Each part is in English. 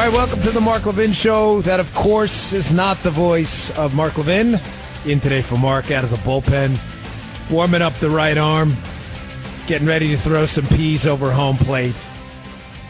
right, welcome to the Mark Levin Show. That, of course, is not the voice of Mark Levin. In today for Mark out of the bullpen, warming up the right arm, getting ready to throw some peas over home plate.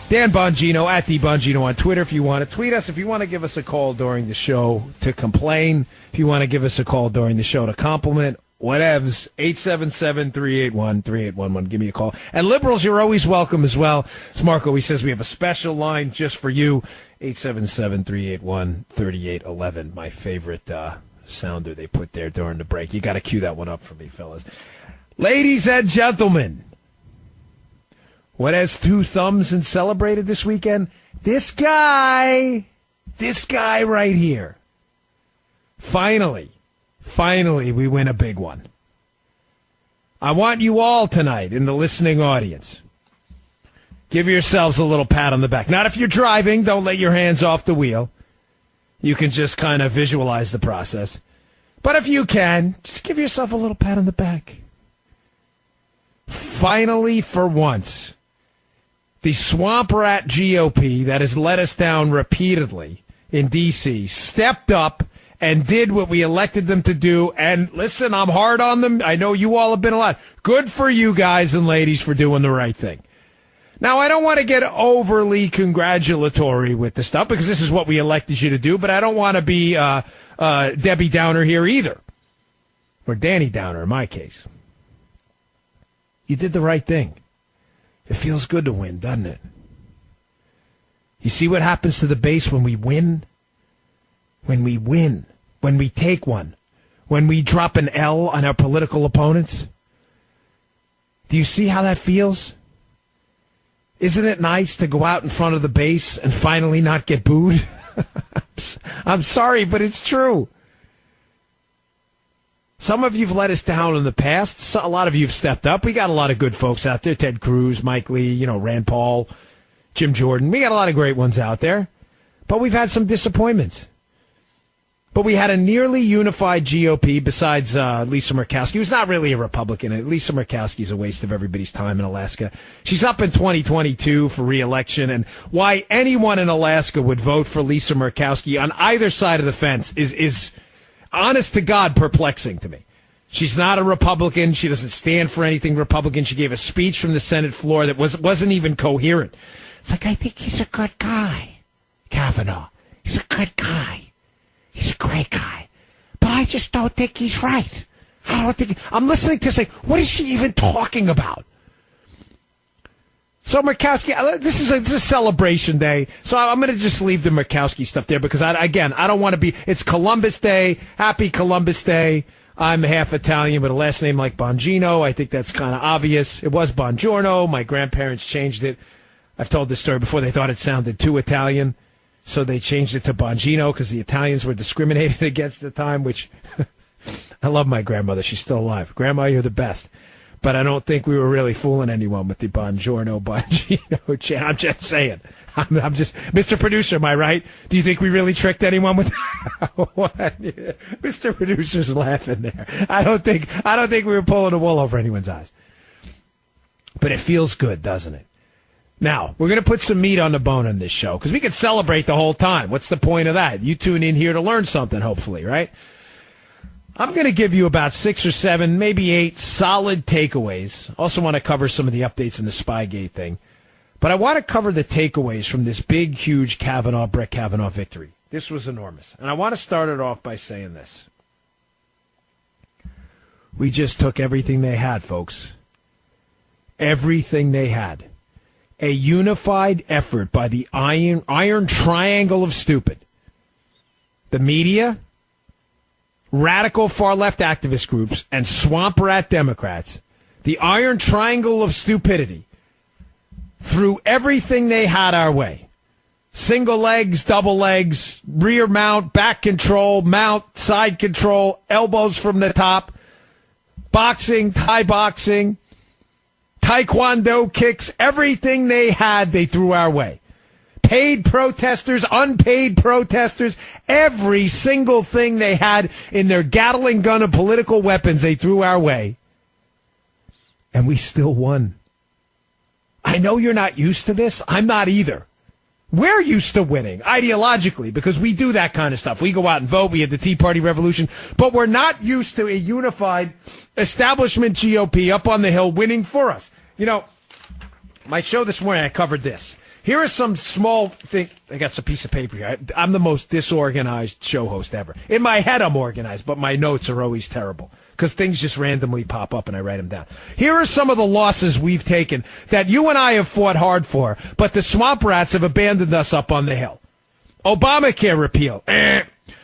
Dan Bongino, at the Bongino on Twitter if you want to tweet us. If you want to give us a call during the show to complain, if you want to give us a call during the show to compliment, whatevs, 877-381-3811. Give me a call. And liberals, you're always welcome as well. As Mark always says, we have a special line just for you, 877-381-3811. My favorite sounder they put there during the break. You got to cue that one up for me, fellas. Ladies and gentlemen, what has two thumbs and celebrated this weekend? This guy right here. Finally, we win a big one. I want you all tonight in the listening audience. Give yourselves a little pat on the back. Not if you're driving. Don't let your hands off the wheel. You can just kind of visualize the process. But if you can, just give yourself a little pat on the back. Finally, for once, the swamp rat GOP that has let us down repeatedly in D.C. stepped up and did what we elected them to do. And listen, I'm hard on them. I know you all have been a lot. Good for you guys and ladies for doing the right thing. Now, I don't want to get overly congratulatory with the stuff because this is what we elected you to do, but I don't want to be Debbie Downer here either. Or Danny Downer in my case. You did the right thing. It feels good to win, doesn't it? You see what happens to the base when we win? When we win. When we take one. When we drop an L on our political opponents. Do you see how that feels? Isn't it nice to go out in front of the base and finally not get booed? I'm sorry, but it's true. Some of you have let us down in the past. A lot of you have stepped up. We got a lot of good folks out there. Ted Cruz, Mike Lee, Rand Paul, Jim Jordan. We got a lot of great ones out there. But we've had some disappointments. But we had a nearly unified GOP besides Lisa Murkowski, who's not really a Republican. Lisa Murkowski's a waste of everybody's time in Alaska. She's up in 2022 for re-election, and why anyone in Alaska would vote for Lisa Murkowski on either side of the fence is honest to God perplexing to me. She's not a Republican. She doesn't stand for anything Republican. She gave a speech from the Senate floor that wasn't even coherent. It's like, I think he's a good guy, Kavanaugh. He's a good guy. He's a great guy. But I just don't think he's right. I'm listening to say, what is she even talking about? So Murkowski, this is a celebration day. So I'm going to just leave the Murkowski stuff there because, I don't want to be, it's Columbus Day. Happy Columbus Day. I'm half Italian with a last name like Bongino. I think that's kind of obvious. It was Buongiorno. My grandparents changed it. I've told this story before. They thought it sounded too Italian. So they changed it to Bongino because the Italians were discriminated against at the time, which I love my grandmother. She's still alive. Grandma, you're the best. But I don't think we were really fooling anyone with the Buongiorno, Bongino. I'm just saying. I'm just, Mr. Producer, am I right? Do you think we really tricked anyone with what? Mr. Producer's laughing there. I don't think we were pulling the wool over anyone's eyes. But it feels good, doesn't it? Now, we're going to put some meat on the bone on this show because we could celebrate the whole time. What's the point of that? You tune in here to learn something, hopefully, right? I'm going to give you about 6 or 7, maybe 8 solid takeaways. Also want to cover some of the updates in the Spygate thing. But I want to cover the takeaways from this big, huge Brett Kavanaugh victory. This was enormous. And I want to start it off by saying this. We just took everything they had, folks. Everything they had. A unified effort by the iron triangle of stupid. The media, radical far-left activist groups, and swamp rat Democrats. The iron triangle of stupidity threw everything they had our way. Single legs, double legs, rear mount, back control, mount, side control, elbows from the top, boxing, Thai boxing, Taekwondo kicks, everything they had, they threw our way. Paid protesters, unpaid protesters, every single thing they had in their Gatling gun of political weapons, they threw our way. And we still won. I know you're not used to this. I'm not either. We're used to winning ideologically because we do that kind of stuff. We go out and vote. We had the Tea Party revolution, but we're not used to a unified establishment GOP up on the Hill winning for us. You know, my show this morning, I covered this. Here are some small things. I got some piece of paper here. I'm the most disorganized show host ever. In my head, I'm organized, but my notes are always terrible because things just randomly pop up and I write them down. Here are some of the losses we've taken that you and I have fought hard for, but the swamp rats have abandoned us up on the Hill. Obamacare repeal.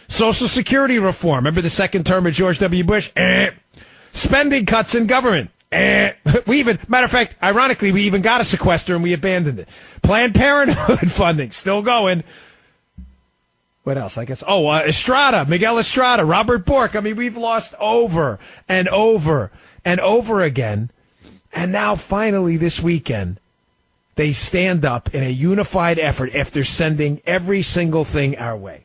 Social Security reform. Remember the second term of George W. Bush? Spending cuts in government. Matter of fact, ironically, we even got a sequester and we abandoned it. Planned Parenthood funding, still going. What else? I guess. Estrada, Miguel Estrada, Robert Bork. I mean, we've lost over and over and over again. And now finally this weekend, they stand up in a unified effort after sending every single thing our way.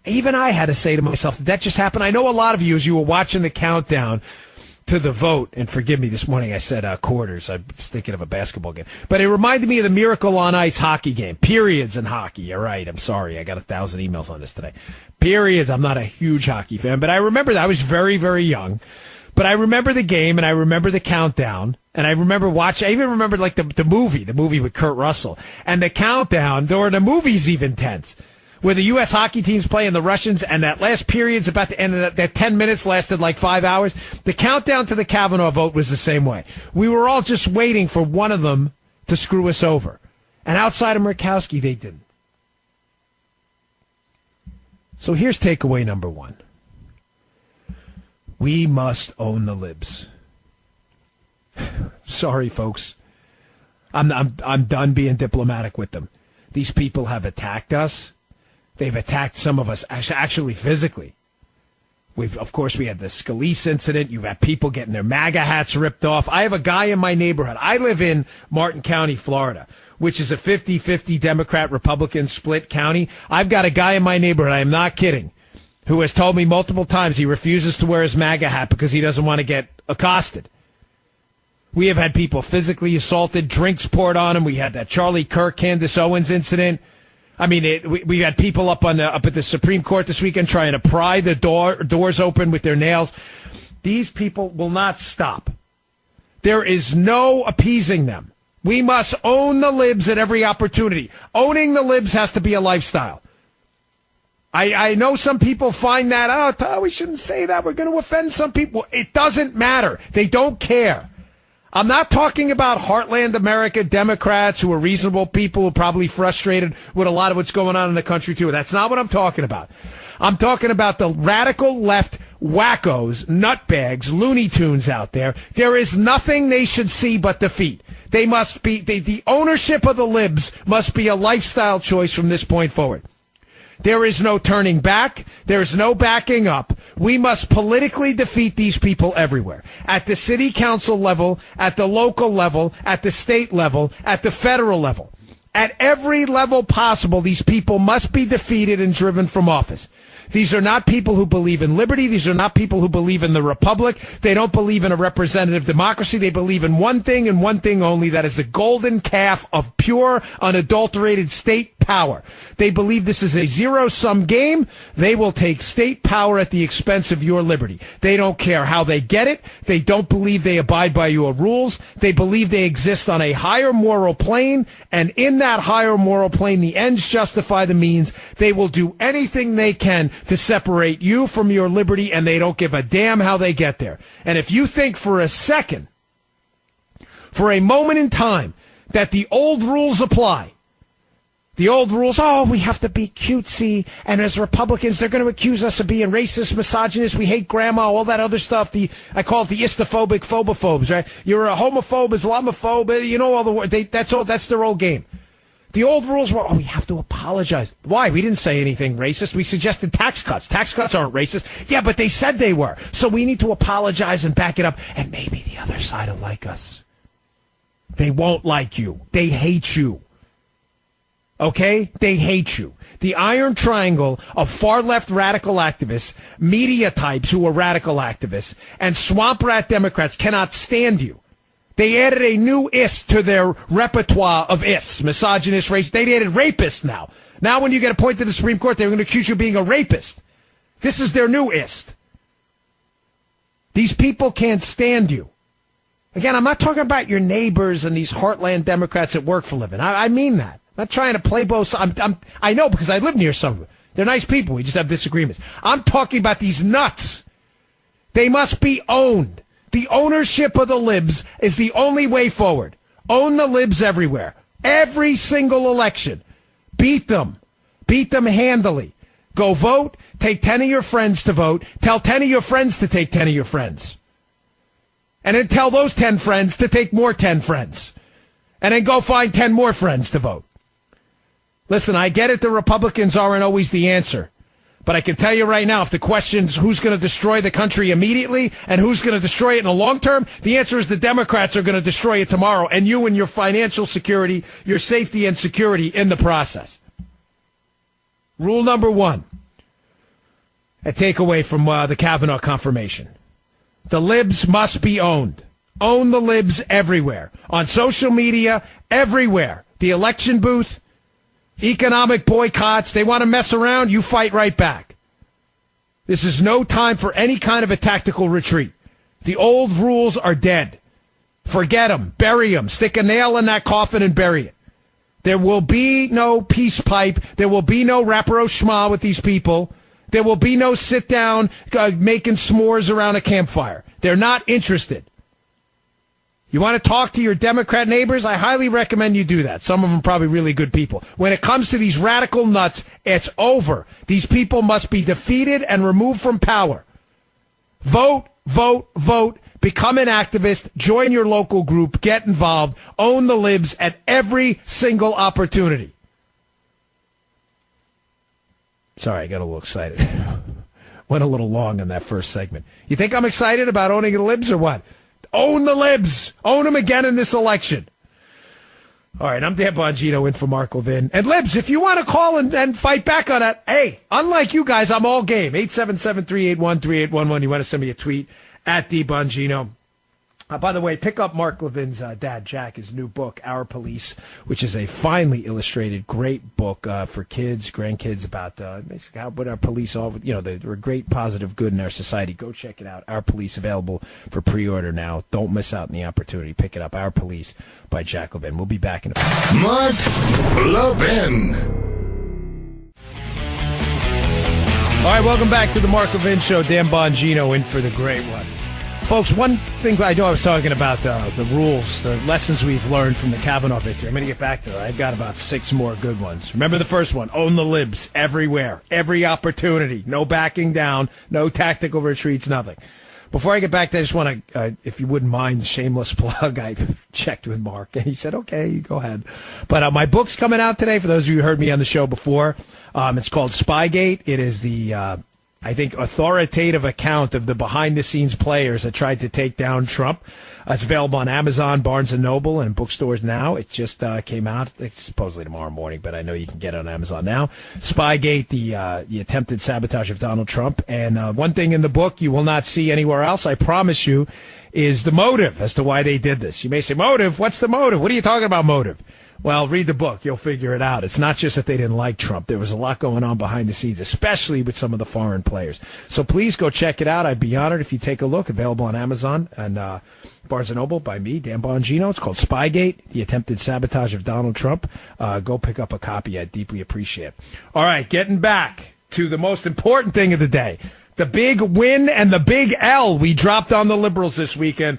Even I had to say to myself, did that just happen? I know a lot of you, as you were watching the countdown to the vote, and forgive me, this morning I said quarters. I was thinking of a basketball game. But it reminded me of the Miracle on Ice hockey game. Periods in hockey. You're right. I'm sorry. I got 1,000 emails on this today. Periods. I'm not a huge hockey fan, but I remember that. I was very, very young. But I remember the game, and I remember the countdown. And I remember watching, I even remember like the movie with Kurt Russell. And the countdown, or the movie's even tense. Where the U.S. hockey team's playing the Russians, and that last period's about to end, and that 10 minutes lasted like 5 hours. The countdown to the Kavanaugh vote was the same way. We were all just waiting for one of them to screw us over. And outside of Murkowski, they didn't. So here's takeaway number one. We must own the libs. Sorry, folks. I'm done being diplomatic with them. These people have attacked us. They've attacked some of us actually physically. Of course, we had the Scalise incident. You've had people getting their MAGA hats ripped off. I have a guy in my neighborhood. I live in Martin County, Florida, which is a 50-50 Democrat-Republican split county. I've got a guy in my neighborhood, I am not kidding, who has told me multiple times he refuses to wear his MAGA hat because he doesn't want to get accosted. We have had people physically assaulted, drinks poured on him. We had that Charlie Kirk, Candace Owens incident. I mean, we had people up at the Supreme Court this weekend trying to pry the doors open with their nails. These people will not stop. There is no appeasing them. We must own the libs at every opportunity. Owning the libs has to be a lifestyle. I know some people find that, we shouldn't say that. We're going to offend some people. It doesn't matter. They don't care. I'm not talking about Heartland America Democrats who are reasonable people who are probably frustrated with a lot of what's going on in the country, too. That's not what I'm talking about. I'm talking about the radical left wackos, nutbags, Looney Tunes out there. There is nothing they should see but defeat. They must be, the ownership of the libs must be a lifestyle choice from this point forward. There is no turning back. There's no backing up. We must politically defeat these people everywhere. At the city council level, at the local level, at the state level, at the federal level. At every level possible, these people must be defeated and driven from office. These are not people who believe in liberty. These are not people who believe in the republic. They don't believe in a representative democracy. They believe in one thing and one thing only. That is the golden calf of pure, unadulterated state power. They believe this is a zero-sum game. They will take state power at the expense of your liberty. They don't care how they get it. They don't believe they abide by your rules. They believe they exist on a higher moral plane, and in that higher moral plane, the ends justify the means. They will do anything they can to separate you from your liberty, and they don't give a damn how they get there. And if you think for a second, for a moment in time, that the old rules apply, the old rules, we have to be cutesy, and as Republicans, they're going to accuse us of being racist, misogynist, we hate grandma, all that other stuff. I call it the istophobic phobophobes, right? You're a homophobe, Islamophobe, you know all the words. That's their old game. The old rules were, we have to apologize. Why? We didn't say anything racist. We suggested tax cuts. Tax cuts aren't racist. Yeah, but they said they were. So we need to apologize and back it up. And maybe the other side will like us. They won't like you. They hate you. Okay? They hate you. The iron triangle of far-left radical activists, media types who are radical activists, and swamp rat Democrats cannot stand you. They added a new ist to their repertoire of ists. Misogynist, racist. They added rapist now. Now when you get appointed to the Supreme Court, they're going to accuse you of being a rapist. This is their new ist. These people can't stand you. Again, I'm not talking about your neighbors and these heartland Democrats that work for a living. I mean that. I'm not trying to play both. I know because I live near some of them. They're nice people. We just have disagreements. I'm talking about these nuts. They must be owned. The ownership of the libs is the only way forward. Own the libs everywhere. Every single election. Beat them. Beat them handily. Go vote. Take 10 of your friends to vote. Tell 10 of your friends to take 10 of your friends. And then tell those 10 friends to take more 10 friends. And then go find 10 more friends to vote. Listen, I get it, the Republicans aren't always the answer. But I can tell you right now, if the question is who's going to destroy the country immediately and who's going to destroy it in the long term, the answer is the Democrats are going to destroy it tomorrow, and you and your financial security, your safety and security in the process. Rule number 1, a takeaway from the Kavanaugh confirmation. The libs must be owned. Own the libs everywhere. On social media, everywhere. The election booth, economic boycotts, they want to mess around, you fight right back. This is no time for any kind of a tactical retreat. The old rules are dead. Forget them, bury them, stick a nail in that coffin and bury it. There will be no peace pipe. There will be no rapprochement with these people. There will be no sit down making s'mores around a campfire. They're not interested. You want to talk to your Democrat neighbors? I highly recommend you do that. Some of them probably really good people. When it comes to these radical nuts, it's over. These people must be defeated and removed from power. Vote, vote, vote. Become an activist. Join your local group. Get involved. Own the libs at every single opportunity. Sorry, I got a little excited. Went a little long in that first segment. You think I'm excited about owning the libs or what? Own the libs. Own them again in this election. All right, I'm Dan Bongino in for Mark Levin. And libs, if you want to call and fight back on that, hey, unlike you guys, I'm all game. 877-381-3811. You want to send me a tweet at DBongino. By the way, pick up Mark Levin's dad, Jack, his new book, Our Police, which is a finely illustrated, great book for kids, grandkids about basically what our police are. You know, they're a great, positive good in our society. Go check it out. Our Police, available for pre-order now. Don't miss out on the opportunity. Pick it up. Our Police by Jack Levin. We'll be back in a few. Mark Levin. All right, welcome back to the Mark Levin Show. Dan Bongino in for the great one. Folks, one thing I know I was talking about the rules, the lessons we've learned from the Kavanaugh victory. I'm going to get back to that. I've got about 6 more good ones. Remember the first one, own the libs everywhere, every opportunity, no backing down, no tactical retreats, nothing. Before I get back to that, I just want to, if you wouldn't mind, shameless plug, I checked with Mark, and he said, okay, you go ahead. But my book's coming out today, for those of you who heard me on the show before. It's called Spygate. It is the I think, authoritative account of the behind-the-scenes players that tried to take down Trump. It's available on Amazon, Barnes & Noble, and bookstores now. It just came out, supposedly tomorrow morning, but I know you can get it on Amazon now. Spygate, the attempted sabotage of Donald Trump. And one thing in the book you will not see anywhere else, I promise you, is the motive as to why they did this. You may say, motive? What's the motive? What are you talking about, motive? Well, read the book. You'll figure it out. It's not just that they didn't like Trump. There was a lot going on behind the scenes, especially with some of the foreign players. So please go check it out. I'd be honored if you take a look. Available on Amazon and Barnes & Noble by me, Dan Bongino. It's called Spygate, the attempted sabotage of Donald Trump. Go pick up a copy. I'd deeply appreciate it. All right, getting back to the most important thing of the day. The big win and the big L we dropped on the liberals this weekend.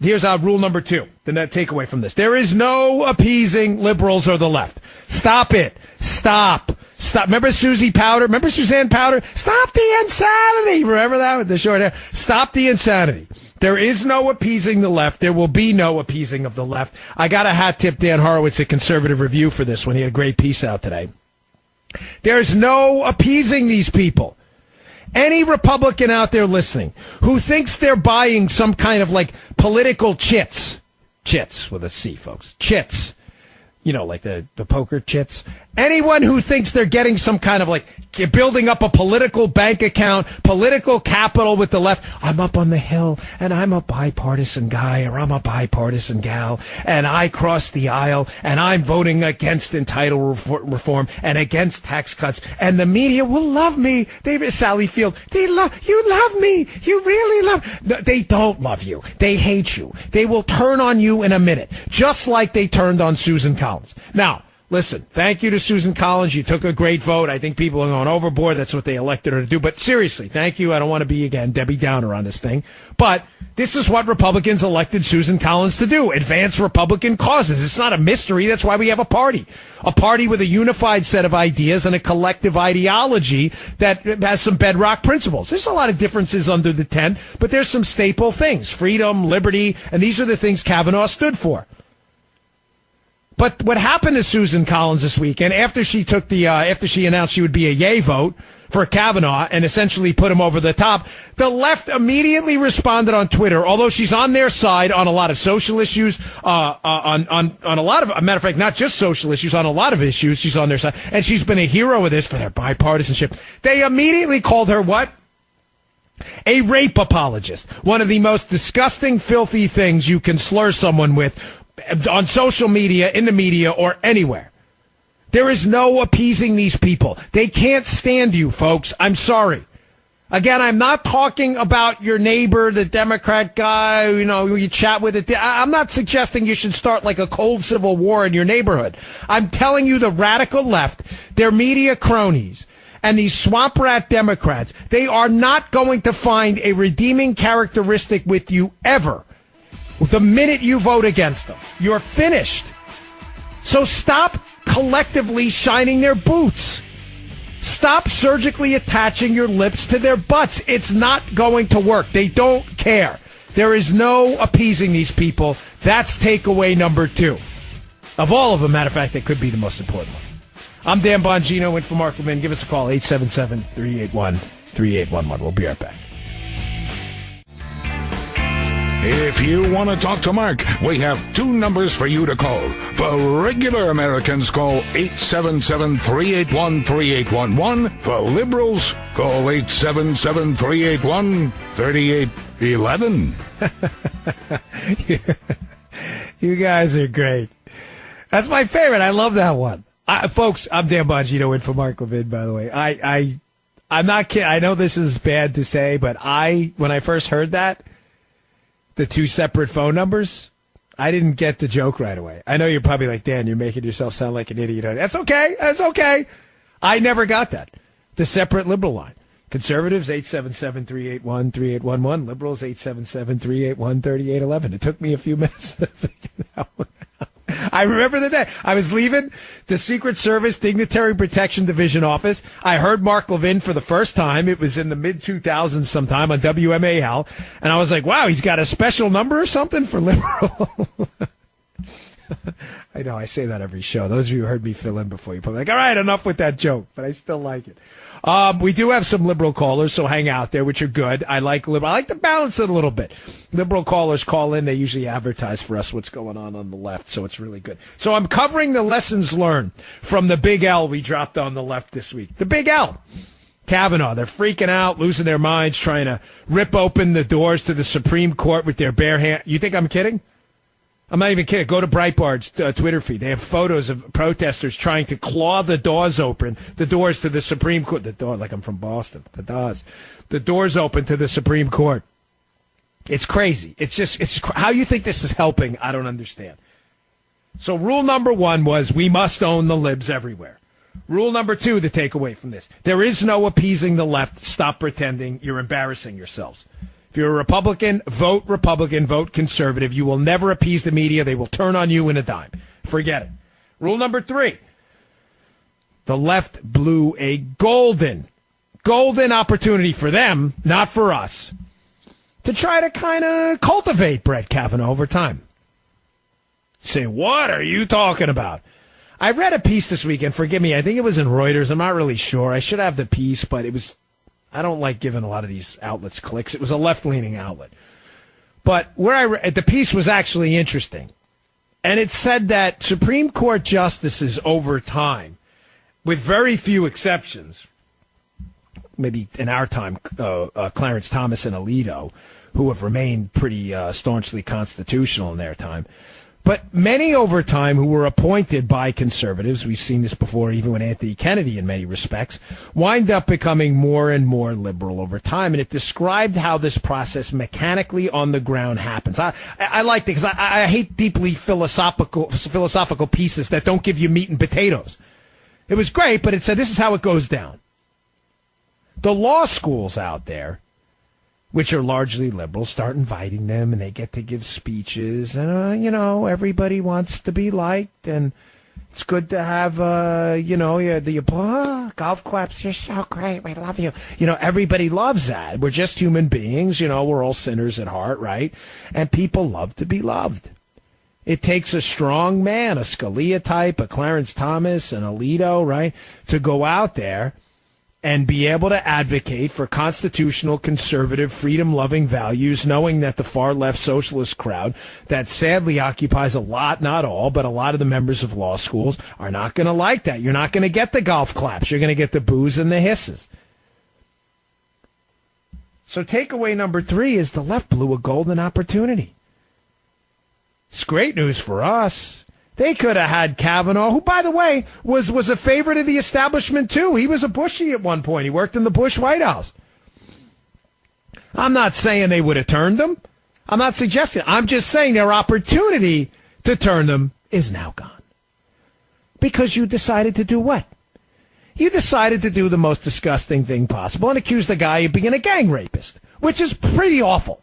Here's our rule number 2, the net takeaway from this. There is no appeasing liberals or the left. Stop it. Stop. Remember Susie Powder? Remember Suzanne Powder? Stop the insanity. Remember that with the short hair? Stop the insanity. There is no appeasing the left. There will be no appeasing of the left. I got a hat tip Dan Horowitz at Conservative Review for this one. He had a great piece out today. There's no appeasing these people. Any Republican out there listening who thinks they're buying some kind of like political chits with a C, folks, chits, like the poker chits. Anyone who thinks they're getting some kind of like building up a political bank account, political capital with the left. I'm up on the hill and I'm a bipartisan guy or I'm a bipartisan gal and I cross the aisle and I'm voting against entitled reform and against tax cuts and the media will love me. Sally Field, you love me. You really love. No, they don't love you. They hate you. They will turn on you in a minute, just like they turned on Susan Collins. Now, listen, thank you to Susan Collins. You took a great vote. I think people are going overboard. That's what they elected her to do. But seriously, thank you. I don't want to be, again, Debbie Downer on this thing. But this is what Republicans elected Susan Collins to do, advance Republican causes. It's not a mystery. That's why we have a party with a unified set of ideas and a collective ideology that has some bedrock principles. There's a lot of differences under the tent, but there's some staple things, freedom, liberty, and these are the things Kavanaugh stood for. But what happened to Susan Collins this weekend after she took after she announced she would be a yay vote for Kavanaugh and essentially put him over the top, the left immediately responded on Twitter, although she's on their side on a lot of social issues, on a lot of, a matter of fact, not just social issues, on a lot of issues, she's on their side, and she's been a hero of this for their bipartisanship. They immediately called her what? A rape apologist. One of the most disgusting, filthy things you can slur someone with on social media, in the media, or anywhere. There is no appeasing these people. They can't stand you, folks. I'm sorry. Again, I'm not talking about your neighbor, the Democrat guy, who you chat with. I'm not suggesting you should start like a cold civil war in your neighborhood. I'm telling you the radical left, their media cronies, and these swamp rat Democrats, they are not going to find a redeeming characteristic with you ever. The minute you vote against them, you're finished. So stop collectively shining their boots. Stop surgically attaching your lips to their butts. It's not going to work. They don't care. There is no appeasing these people. That's takeaway number 2. Of all of them, matter of fact, that could be the most important one. I'm Dan Bongino, in for Mark Levin. Give us a call, 877-381-3811. We'll be right back. If you want to talk to Mark, we have 2 numbers for you to call. For regular Americans, call 877-381-3811. For liberals, call 877-381-3811. You guys are great. That's my favorite. I love that one. Folks, I'm Dan Bongino, in for Mark Levin, by the way. I'm not kidding. I know this is bad to say, but when I first heard that, the 2 separate phone numbers, I didn't get the joke right away. I know you're probably like, Dan, you're making yourself sound like an idiot. That's okay. That's okay. I never got that. The separate liberal line. Conservatives, 877-381-3811. Liberals, 877-381-3811. It took me a few minutes to figure that one out. I remember the day I was leaving the Secret Service Dignitary Protection Division office. I heard Mark Levin for the first time. It was in the mid-2000s sometime on WMAL. And I was like, wow, he's got a special number or something for liberal. I know, I say that every show. Those of you who heard me fill in before, you're probably like, all right, enough with that joke. But I still like it. We do have some liberal callers, so hang out there, which are good. I like to balance it a little bit. Liberal callers call in. They usually advertise for us what's going on the left, so it's really good. So I'm covering the lessons learned from the big L we dropped on the left this week. The big L. Kavanaugh. They're freaking out, losing their minds, trying to rip open the doors to the Supreme Court with their bare hand. You think I'm kidding? I'm not even kidding. Go to Breitbart's Twitter feed. They have photos of protesters trying to claw the doors open, the doors to the Supreme Court. The door, like I'm from Boston. The doors open to the Supreme Court. It's crazy. It's how you think this is helping. I don't understand. So rule number 1 was we must own the libs everywhere. Rule number 2 to take away from this: there is no appeasing the left. Stop pretending. You're embarrassing yourselves. If you're a Republican, vote conservative. You will never appease the media. They will turn on you in a dime. Forget it. Rule number 3. The left blew a golden opportunity for them, not for us, to try to kind of cultivate Brett Kavanaugh over time. Say, what are you talking about? I read a piece this weekend. Forgive me. I think it was in Reuters. I'm not really sure. I should have the piece, but it was... I don't like giving a lot of these outlets clicks. It was a left-leaning outlet. But where the piece was actually interesting. And it said that Supreme Court justices over time, with very few exceptions, maybe in our time, Clarence Thomas and Alito, who have remained pretty staunchly constitutional in their time, but many over time who were appointed by conservatives, we've seen this before even with Anthony Kennedy in many respects, wind up becoming more and more liberal over time. And it described how this process mechanically on the ground happens. I liked it because I hate deeply philosophical pieces that don't give you meat and potatoes. It was great, but it said this is how it goes down. The law schools out there, which are largely liberal, start inviting them, and they get to give speeches. And, everybody wants to be liked, and it's good to have, the golf claps. You're so great. We love you. Everybody loves that. We're just human beings. We're all sinners at heart, right? And people love to be loved. It takes a strong man, a Scalia type, a Clarence Thomas, an Alito, right, to go out there and be able to advocate for constitutional, conservative, freedom-loving values, knowing that the far-left socialist crowd that sadly occupies a lot, not all, but a lot of the members of law schools are not going to like that. You're not going to get the golf claps. You're going to get the boos and the hisses. So takeaway number 3 is the left blew a golden opportunity. It's great news for us. They could have had Kavanaugh, who, by the way, was a favorite of the establishment, too. He was a Bushy at one point. He worked in the Bush White House. I'm not saying they would have turned him. I'm not suggesting. I'm just saying their opportunity to turn them is now gone. Because you decided to do what? You decided to do the most disgusting thing possible and accuse the guy of being a gang rapist, which is pretty awful.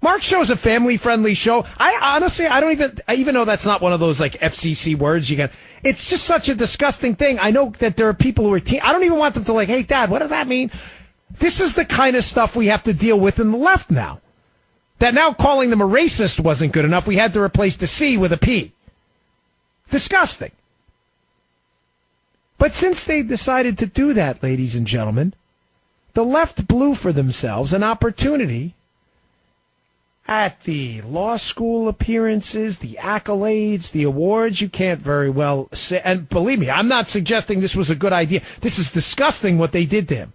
Mark Show's a family-friendly show. I don't even know that's not one of those like FCC words you get. It's just such a disgusting thing. I know that there are people who are I don't even want them to hey, Dad, what does that mean? This is the kind of stuff we have to deal with in the left now. That now calling them a racist wasn't good enough. We had to replace the C with a P. Disgusting. But since they decided to do that, ladies and gentlemen, the left blew for themselves an opportunity at the law school appearances, the accolades, the awards. You can't very well say, and believe me, I'm not suggesting this was a good idea. This is disgusting what they did to him.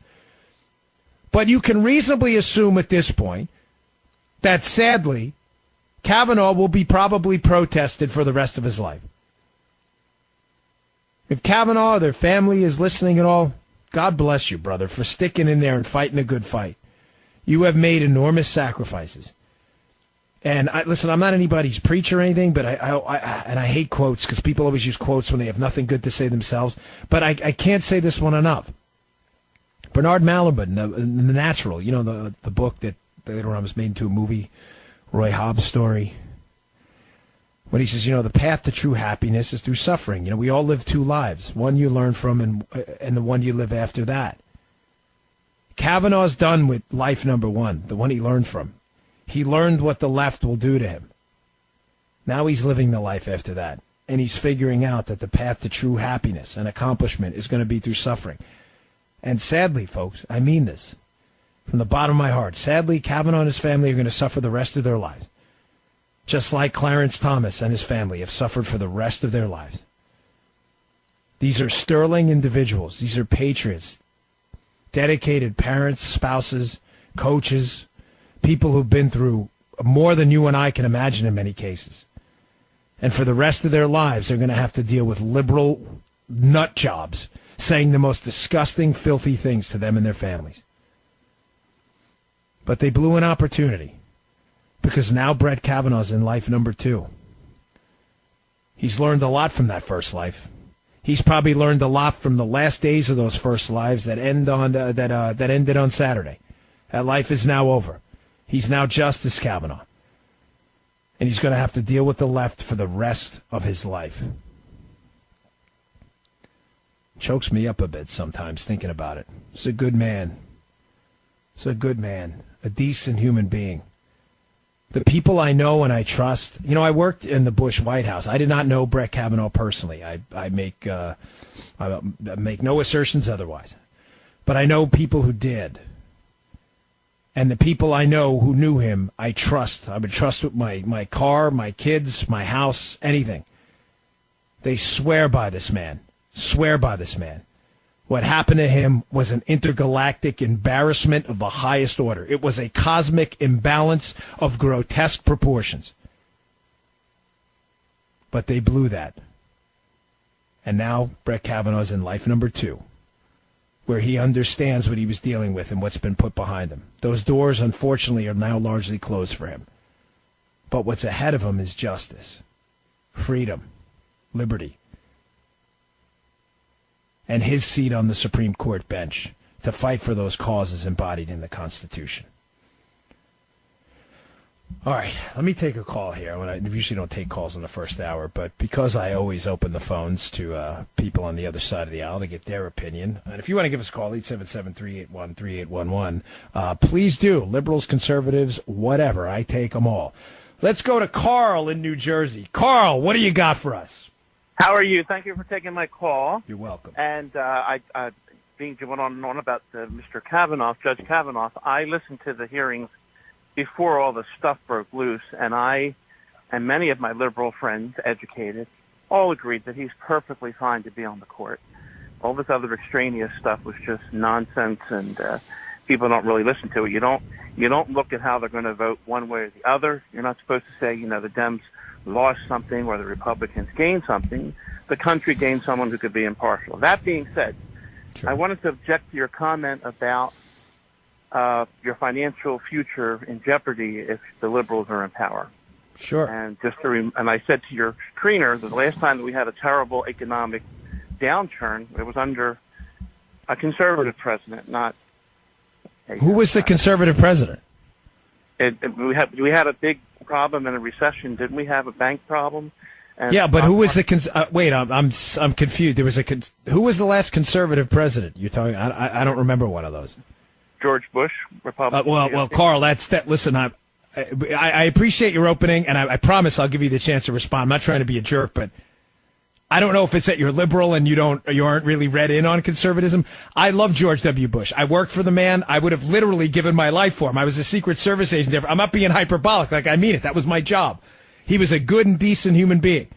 But you can reasonably assume at this point that sadly, Kavanaugh will be probably protested for the rest of his life. If Kavanaugh or their family is listening at all, God bless you, brother, for sticking in there and fighting a good fight. You have made enormous sacrifices. And listen, I'm not anybody's preacher or anything, but I hate quotes because people always use quotes when they have nothing good to say themselves. But I can't say this one enough. Bernard Malamud, The Natural, the book that later on was made into a movie, Roy Hobbs' story. When he says, the path to true happiness is through suffering. We all live 2 lives, one you learn from and the one you live after that. Kavanaugh's done with life number 1, the one he learned from. He learned what the left will do to him. Now he's living the life after that. And he's figuring out that the path to true happiness and accomplishment is going to be through suffering. And sadly, folks, I mean this from the bottom of my heart. Sadly, Kavanaugh and his family are going to suffer the rest of their lives. Just like Clarence Thomas and his family have suffered for the rest of their lives. These are sterling individuals. These are patriots. Dedicated parents, spouses, coaches, people who've been through more than you and I can imagine in many cases. And for the rest of their lives, they're going to have to deal with liberal nut jobs saying the most disgusting, filthy things to them and their families. But they blew an opportunity because now Brett Kavanaugh's in life number 2. He's learned a lot from that first life. He's probably learned a lot from the last days of those first lives that ended on Saturday. That life is now over. He's now Justice Kavanaugh. And he's going to have to deal with the left for the rest of his life. Chokes me up a bit sometimes thinking about it. He's a good man. He's a good man. A decent human being. The people I know and I trust. I worked in the Bush White House. I did not know Brett Kavanaugh personally. I make no assertions otherwise. But I know people who did. And the people I know who knew him, I trust. I would trust with my car, my kids, my house, anything. They swear by this man. Swear by this man. What happened to him was an intergalactic embarrassment of the highest order. It was a cosmic imbalance of grotesque proportions. But they blew that. And now Brett Kavanaugh's in life number 2, where he understands what he was dealing with and what's been put behind him. Those doors, unfortunately, are now largely closed for him. But what's ahead of him is justice, freedom, liberty, and his seat on the Supreme Court bench to fight for those causes embodied in the Constitution. All right, let me take a call here. I usually don't take calls in the first hour, but because I always open the phones to people on the other side of the aisle to get their opinion, and if you want to give us a call, 877-381-3811, please do. Liberals, conservatives, whatever. I take them all. Let's go to Carl in New Jersey. Carl, what do you got for us? How are you? Thank you for taking my call. You're welcome. And being went on and on about Mr. Kavanaugh, Judge Kavanaugh, I listened to the hearings before all the stuff broke loose, and I and many of my liberal friends, educated, all agreed that he's perfectly fine to be on the court. All this other extraneous stuff was just nonsense, and people don't really listen to it. You don't look at how they're going to vote one way or the other. You're not supposed to say, the Dems lost something or the Republicans gained something. The country gained someone who could be impartial. That being said, sure. I wanted to object to your comment about your financial future in jeopardy if the liberals are in power. Sure. And and I said to your screener that the last time that we had a terrible economic downturn, it was under a conservative president, not. Who was the conservative president? We had a big problem in a recession. Didn't we have a bank problem? And yeah, but who was the wait? I'm confused. There was who was the last conservative president? You're talking. I don't remember one of those. George Bush, Republican. Well, Carl, that's that. Listen, I appreciate your opening, and I promise I'll give you the chance to respond. I'm not trying to be a jerk, but I don't know if it's that you're liberal and you aren't really read in on conservatism. I love George W. Bush. I worked for the man. I would have literally given my life for him. I was a Secret Service agent there. I'm not being hyperbolic. Like, I mean it. That was my job. He was a good and decent human being.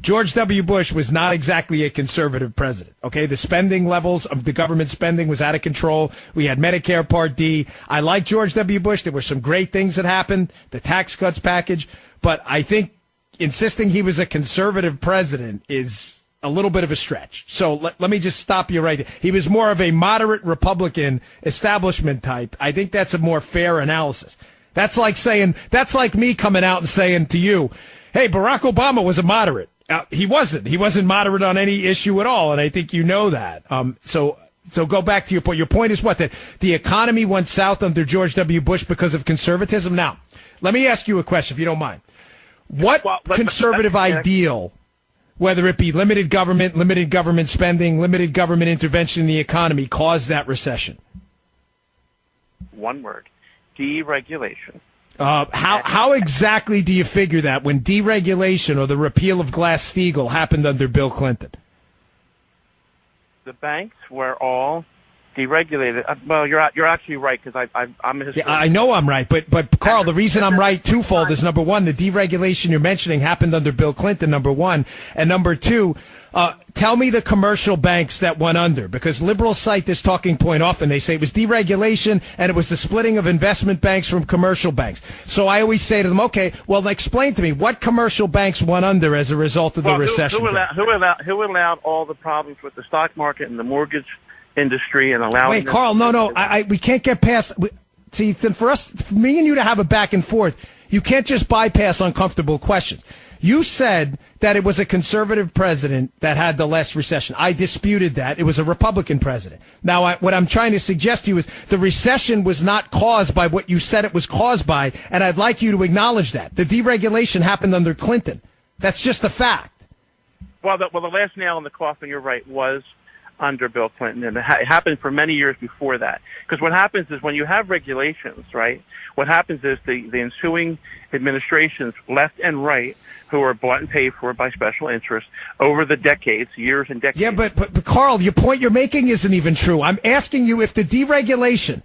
George W. Bush was not exactly a conservative president. Okay, the spending levels of the government spending was out of control. We had Medicare Part D. I like George W. Bush. There were some great things that happened, the tax cuts package, but I think insisting he was a conservative president is a little bit of a stretch. So let me just stop you right there. He was more of a moderate Republican establishment type. I think that's a more fair analysis. That's like me coming out and saying to you, hey, Barack Obama was a moderate. He wasn't. He wasn't moderate on any issue at all, and I think you know that. So go back to your point. Your point is what? That the economy went south under George W. Bush because of conservatism? Now, let me ask you a question, if you don't mind. What conservative ideal, whether it be limited government spending, limited government intervention in the economy, caused that recession? One word: deregulation. How exactly do you figure that when deregulation or the repeal of Glass-Steagall happened under Bill Clinton? The banks were all deregulated. Well, you're actually right, because I'm a historian. Yeah, I know I'm right, but Carl, the reason I'm right twofold is, number one, the deregulation you're mentioning happened under Bill Clinton, number one, and number two, tell me the commercial banks that went under, because liberals cite this talking point often. They say it was deregulation and it was the splitting of investment banks from commercial banks. So I always say to them, okay, well, explain to me what commercial banks went under as a result of the recession. Who allowed all the problems with the stock market and the mortgage industry and allowing? Wait, Carl, no, we can't get past. See, for me and you to have a back and forth, you can't just bypass uncomfortable questions. You said that it was a conservative president that had the less recession. I disputed that. It was a Republican president. Now, what I'm trying to suggest to you is the recession was not caused by what you said it was caused by, and I'd like you to acknowledge that. The deregulation happened under Clinton. That's just a fact. Well, the last nail in the coffin, you're right, was under Bill Clinton, and it happened for many years before that. Because what happens is when you have regulations, right, what happens is the ensuing administrations, left and right, who are bought and paid for by special interests over the decades, years and decades. Yeah, but Carl, your point you're making isn't even true. I'm asking you if the deregulation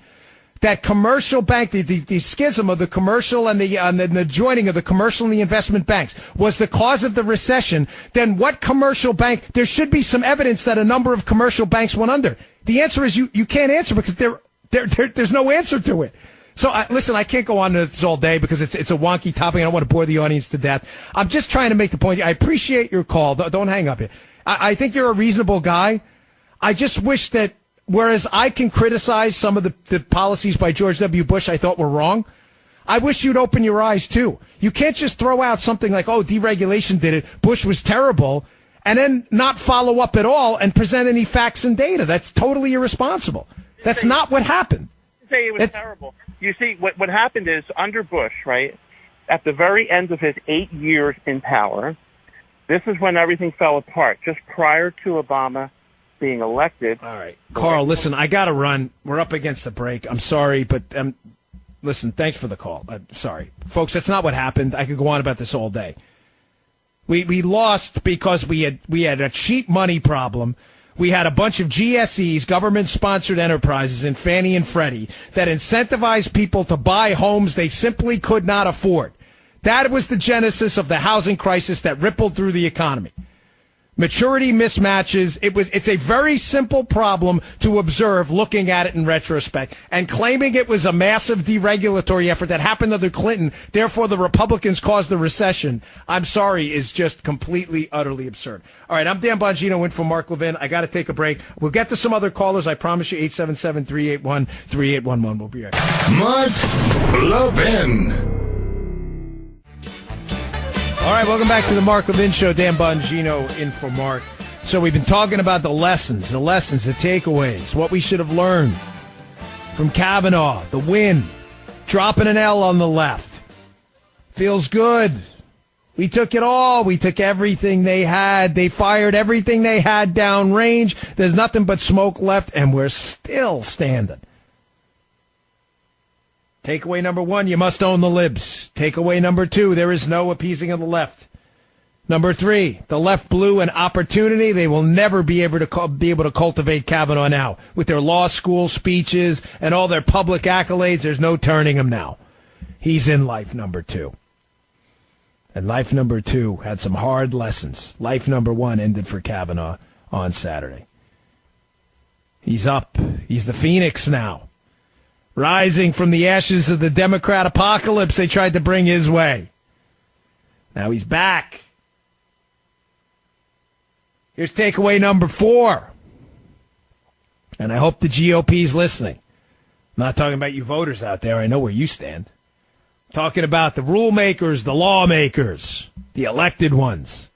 that commercial bank, the schism of the commercial and the joining of the commercial and the investment banks was the cause of the recession, then what commercial bank, there should be some evidence that a number of commercial banks went under. The answer is you can't answer because there's no answer to it. So listen, I can't go on this all day because it's a wonky topic. I don't want to bore the audience to death. I'm just trying to make the point. I appreciate your call. Don't hang up here. I think you're a reasonable guy. I just wish that whereas I can criticize some of the policies by George W. Bush I thought were wrong, I wish you'd open your eyes too. You can't just throw out something like, oh, deregulation did it, Bush was terrible, and then not follow up at all and present any facts and data. That's totally irresponsible. That's not what happened. Say it was terrible. You see, what happened is under Bush, right, at the very end of his 8 years in power, this is when everything fell apart, just prior to Obama being elected. All right. Carl, listen, I got to run. We're up against the break. I'm sorry, but listen, thanks for the call. Sorry. Folks, that's not what happened. I could go on about this all day. We lost because we had a cheap money problem. We had a bunch of GSEs, government-sponsored enterprises in Fannie and Freddie that incentivized people to buy homes they simply could not afford. That was the genesis of the housing crisis that rippled through the economy. Maturity mismatches. It's a very simple problem to observe looking at it in retrospect. And claiming it was a massive deregulatory effort that happened under Clinton, therefore the Republicans caused the recession, I'm sorry, is just completely, utterly absurd. All right, I'm Dan Bongino in for Mark Levin. I got to take a break. We'll get to some other callers. I promise you, 877-381-3811. We'll be right back. Mark Levin. All right, welcome back to the Mark Levin Show. Dan Bongino in for Mark. So we've been talking about the lessons, the takeaways, what we should have learned from Kavanaugh, the win, dropping an L on the left. Feels good. We took it all. We took everything they had. They fired everything they had downrange. There's nothing but smoke left, and we're still standing. Takeaway number 1, you must own the libs. Takeaway number 2, there is no appeasing of the left. Number 3, the left blew an opportunity. They will never be able to cultivate Kavanaugh now. With their law school speeches and all their public accolades, there's no turning him now. He's in life number 2. And life number 2 had some hard lessons. Life number 1 ended for Kavanaugh on Saturday. He's up. He's the Phoenix now. Rising from the ashes of the Democrat apocalypse they tried to bring his way. Now he's back. Here's takeaway number 4. And I hope the GOP's listening. I'm not talking about you voters out there. I know where you stand. I'm talking about the rule makers, the lawmakers, the elected ones,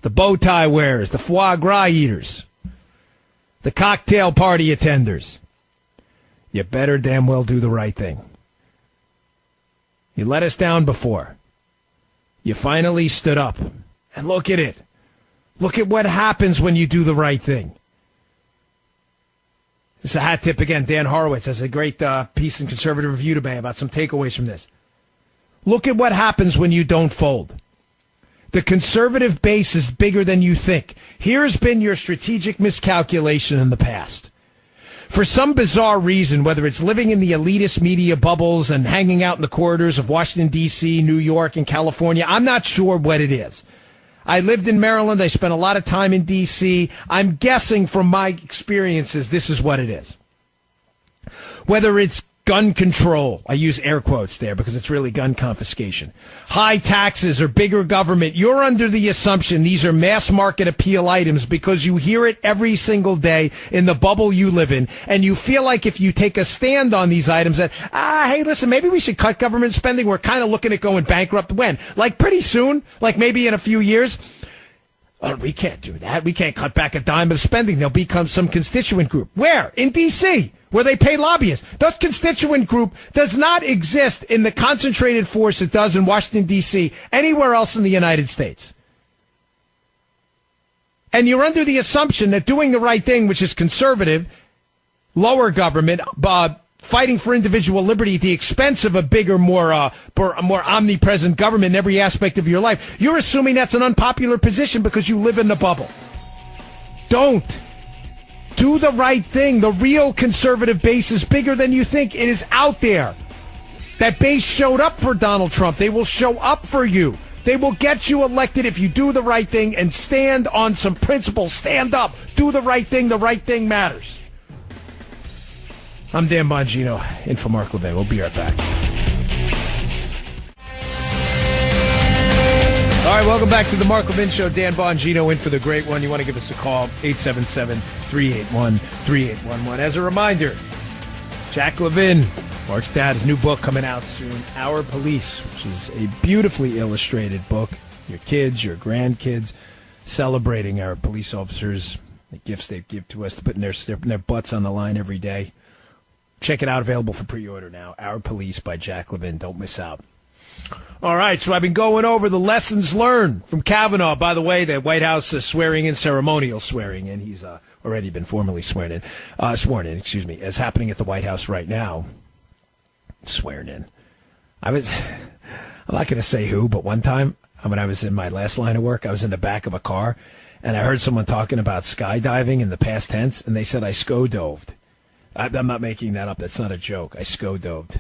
the bow tie wearers, the foie gras eaters, the cocktail party attenders. You better damn well do the right thing. You let us down before. You finally stood up. And look at it. Look at what happens when you do the right thing. This is a hat tip again. Dan Horowitz has a great piece in Conservative Review today about some takeaways from this. Look at what happens when you don't fold. The conservative base is bigger than you think. Here's been your strategic miscalculation in the past. For some bizarre reason, whether it's living in the elitist media bubbles and hanging out in the corridors of Washington, D.C., New York, and California, I'm not sure what it is. I lived in Maryland. I spent a lot of time in D.C. I'm guessing from my experiences, this is what it is. Whether it's gun control, I use air quotes there because it's really gun confiscation, high taxes or bigger government, you're under the assumption these are mass market appeal items because you hear it every single day in the bubble you live in, and you feel like if you take a stand on these items that, hey, listen, maybe we should cut government spending. We're kind of looking at going bankrupt. When? Like pretty soon? Like maybe in a few years? Oh, we can't do that. We can't cut back a dime of spending. There'll become some constituent group. Where? In D.C., where they pay lobbyists. That constituent group does not exist in the concentrated force it does in Washington, D.C., anywhere else in the United States. And you're under the assumption that doing the right thing, which is conservative, lower government, fighting for individual liberty at the expense of a bigger, more omnipresent government in every aspect of your life, you're assuming that's an unpopular position because you live in the bubble. Don't. Do the right thing. The real conservative base is bigger than you think. It is out there. That base showed up for Donald Trump. They will show up for you. They will get you elected if you do the right thing and stand on some principles. Stand up. Do the right thing. The right thing matters. I'm Dan Bongino, in for Mark Levin. We'll be right back. All right, welcome back to the Mark Levin Show. Dan Bongino in for the great one. You want to give us a call, 877-381-3811. As a reminder, Jack Levin, Mark's dad, his new book coming out soon, Our Police, which is a beautifully illustrated book. Your kids, your grandkids, celebrating our police officers, the gifts they give to us, putting their butts on the line every day. Check it out, available for pre-order now. Our Police by Jack Levin. Don't miss out. All right, so I've been going over the lessons learned from Kavanaugh. By the way, the White House ceremonial swearing in. He's already been formally sworn in, as happening at the White House right now. Swearing in. I'm not going to say who, but one time when I was in my last line of work, I was in the back of a car, and I heard someone talking about skydiving in the past tense, and they said I sco-doved. I'm not making that up. That's not a joke. I sco-doved.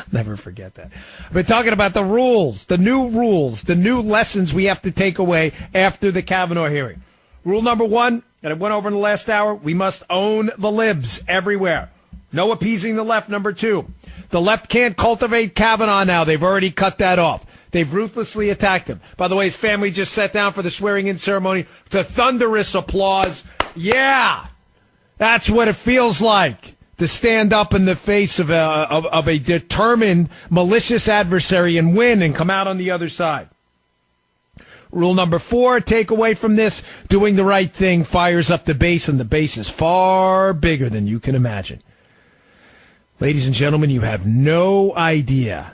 Never forget that. I've been talking about the rules, the new lessons we have to take away after the Kavanaugh hearing. Rule number 1, and I went over in the last hour, we must own the libs everywhere. No appeasing the left. Number 2, the left can't cultivate Kavanaugh now. They've already cut that off. They've ruthlessly attacked him. By the way, his family just sat down for the swearing-in ceremony to thunderous applause. Yeah, that's what it feels like to stand up in the face of a determined, malicious adversary and win and come out on the other side. Rule number 4, take away from this, doing the right thing fires up the base, and the base is far bigger than you can imagine. Ladies and gentlemen, you have no idea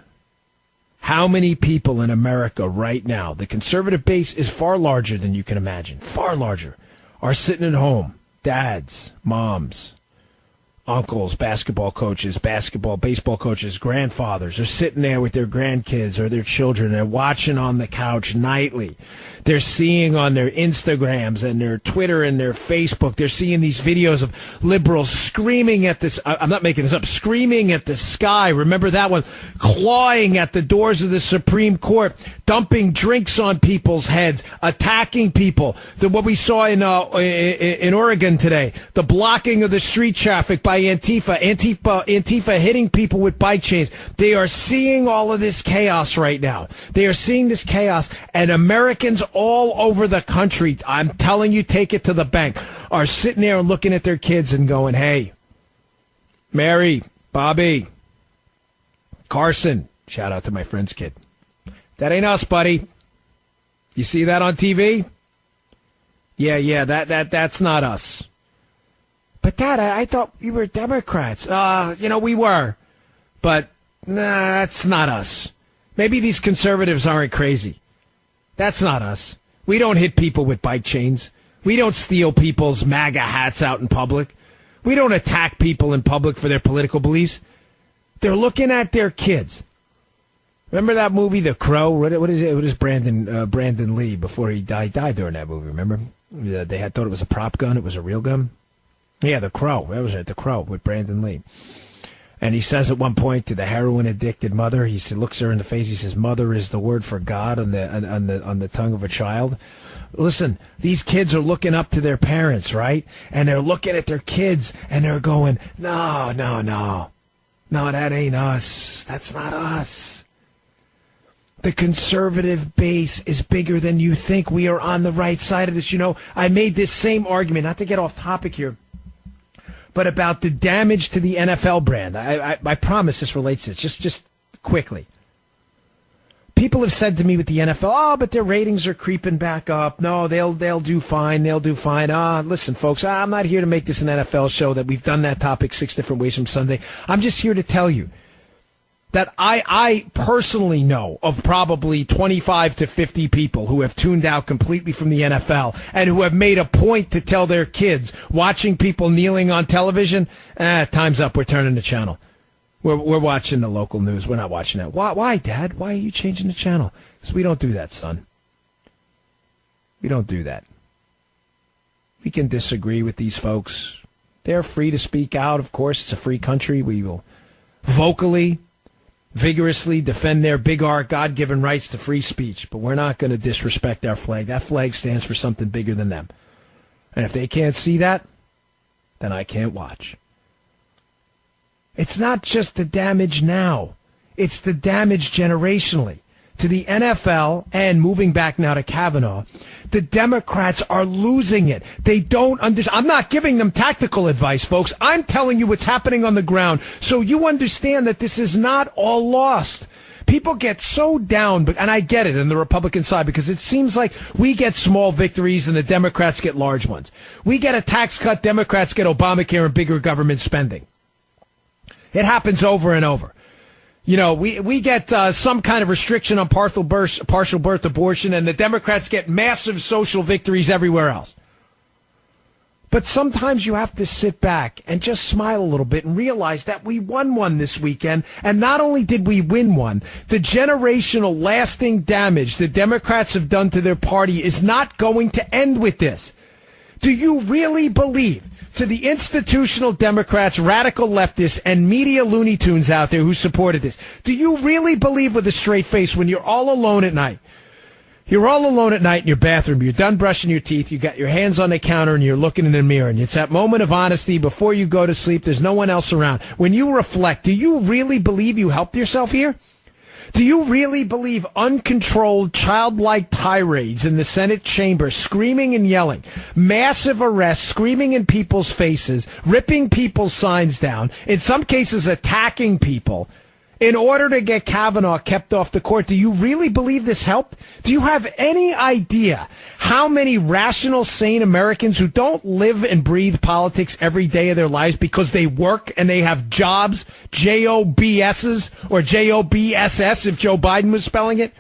how many people in America right now, the conservative base is far larger than you can imagine, far larger, are sitting at home, dads, moms, uncles, baseball coaches, baseball coaches, grandfathers are sitting there with their grandkids or their children and watching on the couch nightly. They're seeing on their Instagrams and their Twitter and their Facebook, they're seeing these videos of liberals screaming at this, I'm not making this up, screaming at the sky. Remember that one? Clawing at the doors of the Supreme Court, dumping drinks on people's heads, attacking people. What we saw in Oregon today, the blocking of the street traffic by Antifa hitting people with bike chains. They are seeing all of this chaos right now. They are seeing this chaos, and Americans all over the country, I'm telling you, take it to the bank, are sitting there and looking at their kids and going, hey, Mary, Bobby, Carson, shout out to my friend's kid. That ain't us, buddy. You see that on TV? Yeah, that's not us. But, Dad, I thought you were Democrats. We were. But, nah, that's not us. Maybe these conservatives aren't crazy. That's not us. We don't hit people with bike chains. We don't steal people's MAGA hats out in public. We don't attack people in public for their political beliefs. They're looking at their kids. Remember that movie, The Crow? What is it? What is Brandon Lee before he died during that movie? Remember? They had thought it was a prop gun. It was a real gun. Yeah, The Crow. That was it. The Crow with Brandon Lee. And he says at one point to the heroin-addicted mother, he looks her in the face. He says, "Mother is the word for God on the tongue of a child." Listen, these kids are looking up to their parents, right? And they're looking at their kids and they're going, "No, that ain't us. That's not us." The conservative base is bigger than you think. We are on the right side of this. I made this same argument, not to get off topic here, but about the damage to the NFL brand. I promise this relates to this, just quickly. People have said to me with the NFL, but their ratings are creeping back up. No, they'll do fine. They'll do fine. Listen, folks, I'm not here to make this an NFL show that we've done that topic 6 different ways from Sunday. I'm just here to tell you that I personally know of probably 25 to 50 people who have tuned out completely from the NFL and who have made a point to tell their kids, watching people kneeling on television, time's up, we're turning the channel. We're watching the local news. We're not watching that. Why, Dad? Why are you changing the channel? Because we don't do that, son. We don't do that. We can disagree with these folks. They're free to speak out. Of course, it's a free country. We will vocally, vigorously defend their big R God-given rights to free speech. But we're not going to disrespect our flag. That flag stands for something bigger than them. And if they can't see that, then I can't watch. It's not just the damage now. It's the damage generationally. To the NFL, and moving back now to Kavanaugh, the Democrats are losing it. They don't understand. I'm not giving them tactical advice, folks. I'm telling you what's happening on the ground so you understand that this is not all lost. People get so down, and I get it on the Republican side, because it seems like we get small victories and the Democrats get large ones. We get a tax cut, Democrats get Obamacare and bigger government spending. It happens over and over. You know, we get some kind of restriction on partial birth abortion, and the Democrats get massive social victories everywhere else. But sometimes you have to sit back and just smile a little bit and realize that we won one this weekend. And not only did we win one, the generational lasting damage the Democrats have done to their party is not going to end with this. Do you really believe, to the institutional Democrats, radical leftists, and media Looney Tunes out there who supported this, do you really believe with a straight face when you're all alone at night? You're all alone at night in your bathroom. You're done brushing your teeth. You got your hands on the counter and you're looking in the mirror. And it's that moment of honesty before you go to sleep. There's no one else around. When you reflect, do you really believe you helped yourself here? Do you really believe uncontrolled, childlike tirades in the Senate chamber, screaming and yelling, massive arrests, screaming in people's faces, ripping people's signs down, in some cases attacking people, in order to get Kavanaugh kept off the court? Do you really believe this helped? Do you have any idea how many rational, sane Americans who don't live and breathe politics every day of their lives because they work and they have jobs, J-O-B-S's or J-O-B-S-S if Joe Biden was spelling it?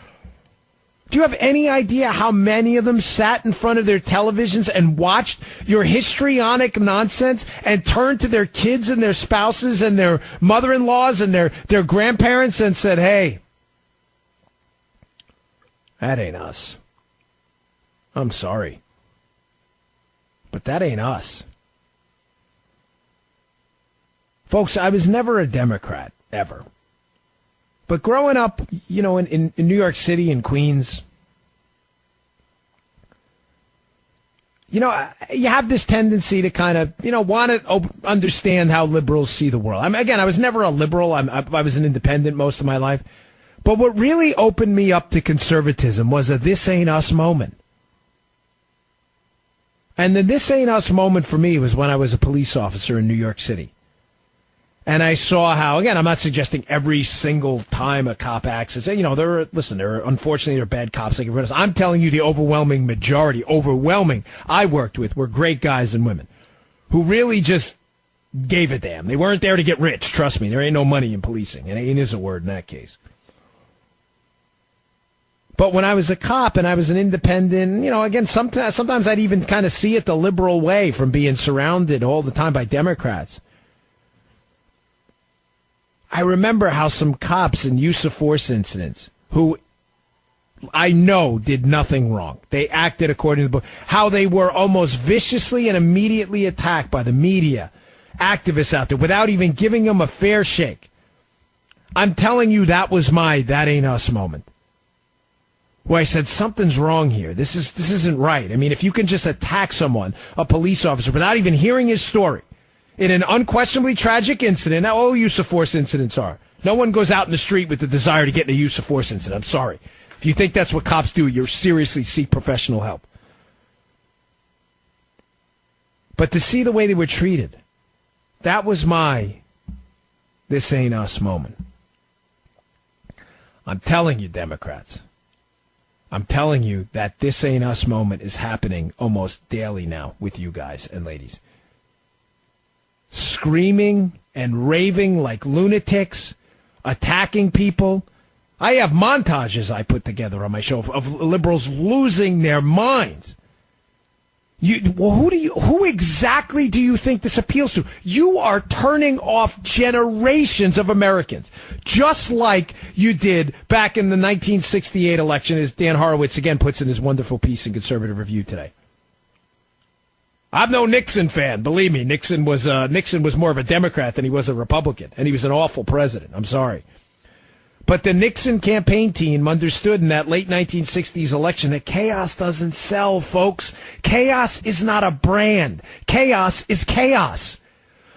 Do you have any idea how many of them sat in front of their televisions and watched your histrionic nonsense and turned to their kids and their spouses and their mother-in-laws and their grandparents and said, hey, that ain't us. I'm sorry, but that ain't us. Folks, I was never a Democrat, ever. But growing up, you know, in New York City and Queens, you know, you have this tendency to kind of, you know, want to understand how liberals see the world. I mean, again, I was never a liberal. I was an independent most of my life. But what really opened me up to conservatism was a this ain't us moment. And the this ain't us moment for me was when I was a police officer in New York City. And I saw how, again, I'm not suggesting every single time a cop acts, you know, unfortunately, there are bad cops like everyone else. I'm telling you the overwhelming majority, I worked with were great guys and women who really just gave a damn. They weren't there to get rich. Trust me, there ain't no money in policing. And ain't is a word in that case. But when I was a cop and I was an independent, you know, again, sometimes I'd even kind of see it the liberal way from being surrounded all the time by Democrats. I remember how some cops in use of force incidents, who I know did nothing wrong, they acted according to the book, how they were almost viciously and immediately attacked by the media, activists out there, without even giving them a fair shake. I'm telling you, that was my that ain't us moment. Where I said, something's wrong here. This isn't right. I mean, if you can just attack someone, a police officer, without even hearing his story, in an unquestionably tragic incident. Now, all use of force incidents are. No one goes out in the street with the desire to get in a use of force incident. I'm sorry. If you think that's what cops do, you seriously seek professional help. But to see the way they were treated, that was my this ain't us moment. I'm telling you, Democrats, I'm telling you that this ain't us moment is happening almost daily now with you guys and ladies. Screaming and raving like lunatics, attacking people. I have montages I put together on my show of liberals losing their minds. Who exactly do you think this appeals to? You are turning off generations of Americans, just like you did back in the 1968 election, as Dan Horowitz again puts in his wonderful piece in Conservative Review today. I'm no Nixon fan. Believe me, Nixon was more of a Democrat than he was a Republican, and he was an awful president. I'm sorry. But the Nixon campaign team understood in that late 1960s election that chaos doesn't sell, folks. Chaos is not a brand. Chaos is chaos.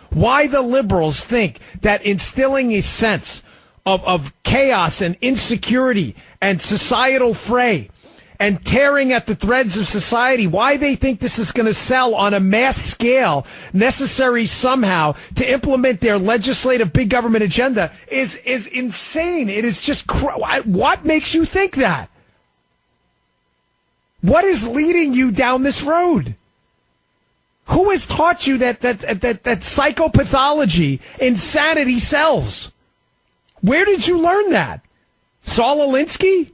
Why the liberals think that instilling a sense of chaos and insecurity and societal fray and tearing at the threads of society, why they think this is going to sell on a mass scale necessary somehow to implement their legislative big government agenda is insane. It is just, what makes you think that? What is leading you down this road? Who has taught you that psychopathology, insanity sells? Where did you learn that? Saul Alinsky?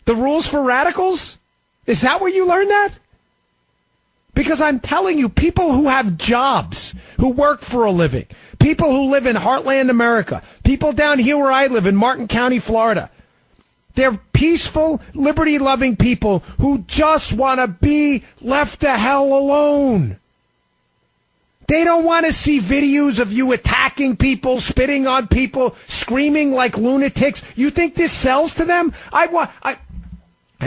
The rules for radicals? Is that where you learned that? Because I'm telling you, people who have jobs, who work for a living, people who live in heartland America, people down here where I live in Martin County, Florida, they're peaceful, liberty-loving people who just want to be left the hell alone. They don't want to see videos of you attacking people, spitting on people, screaming like lunatics. You think this sells to them? I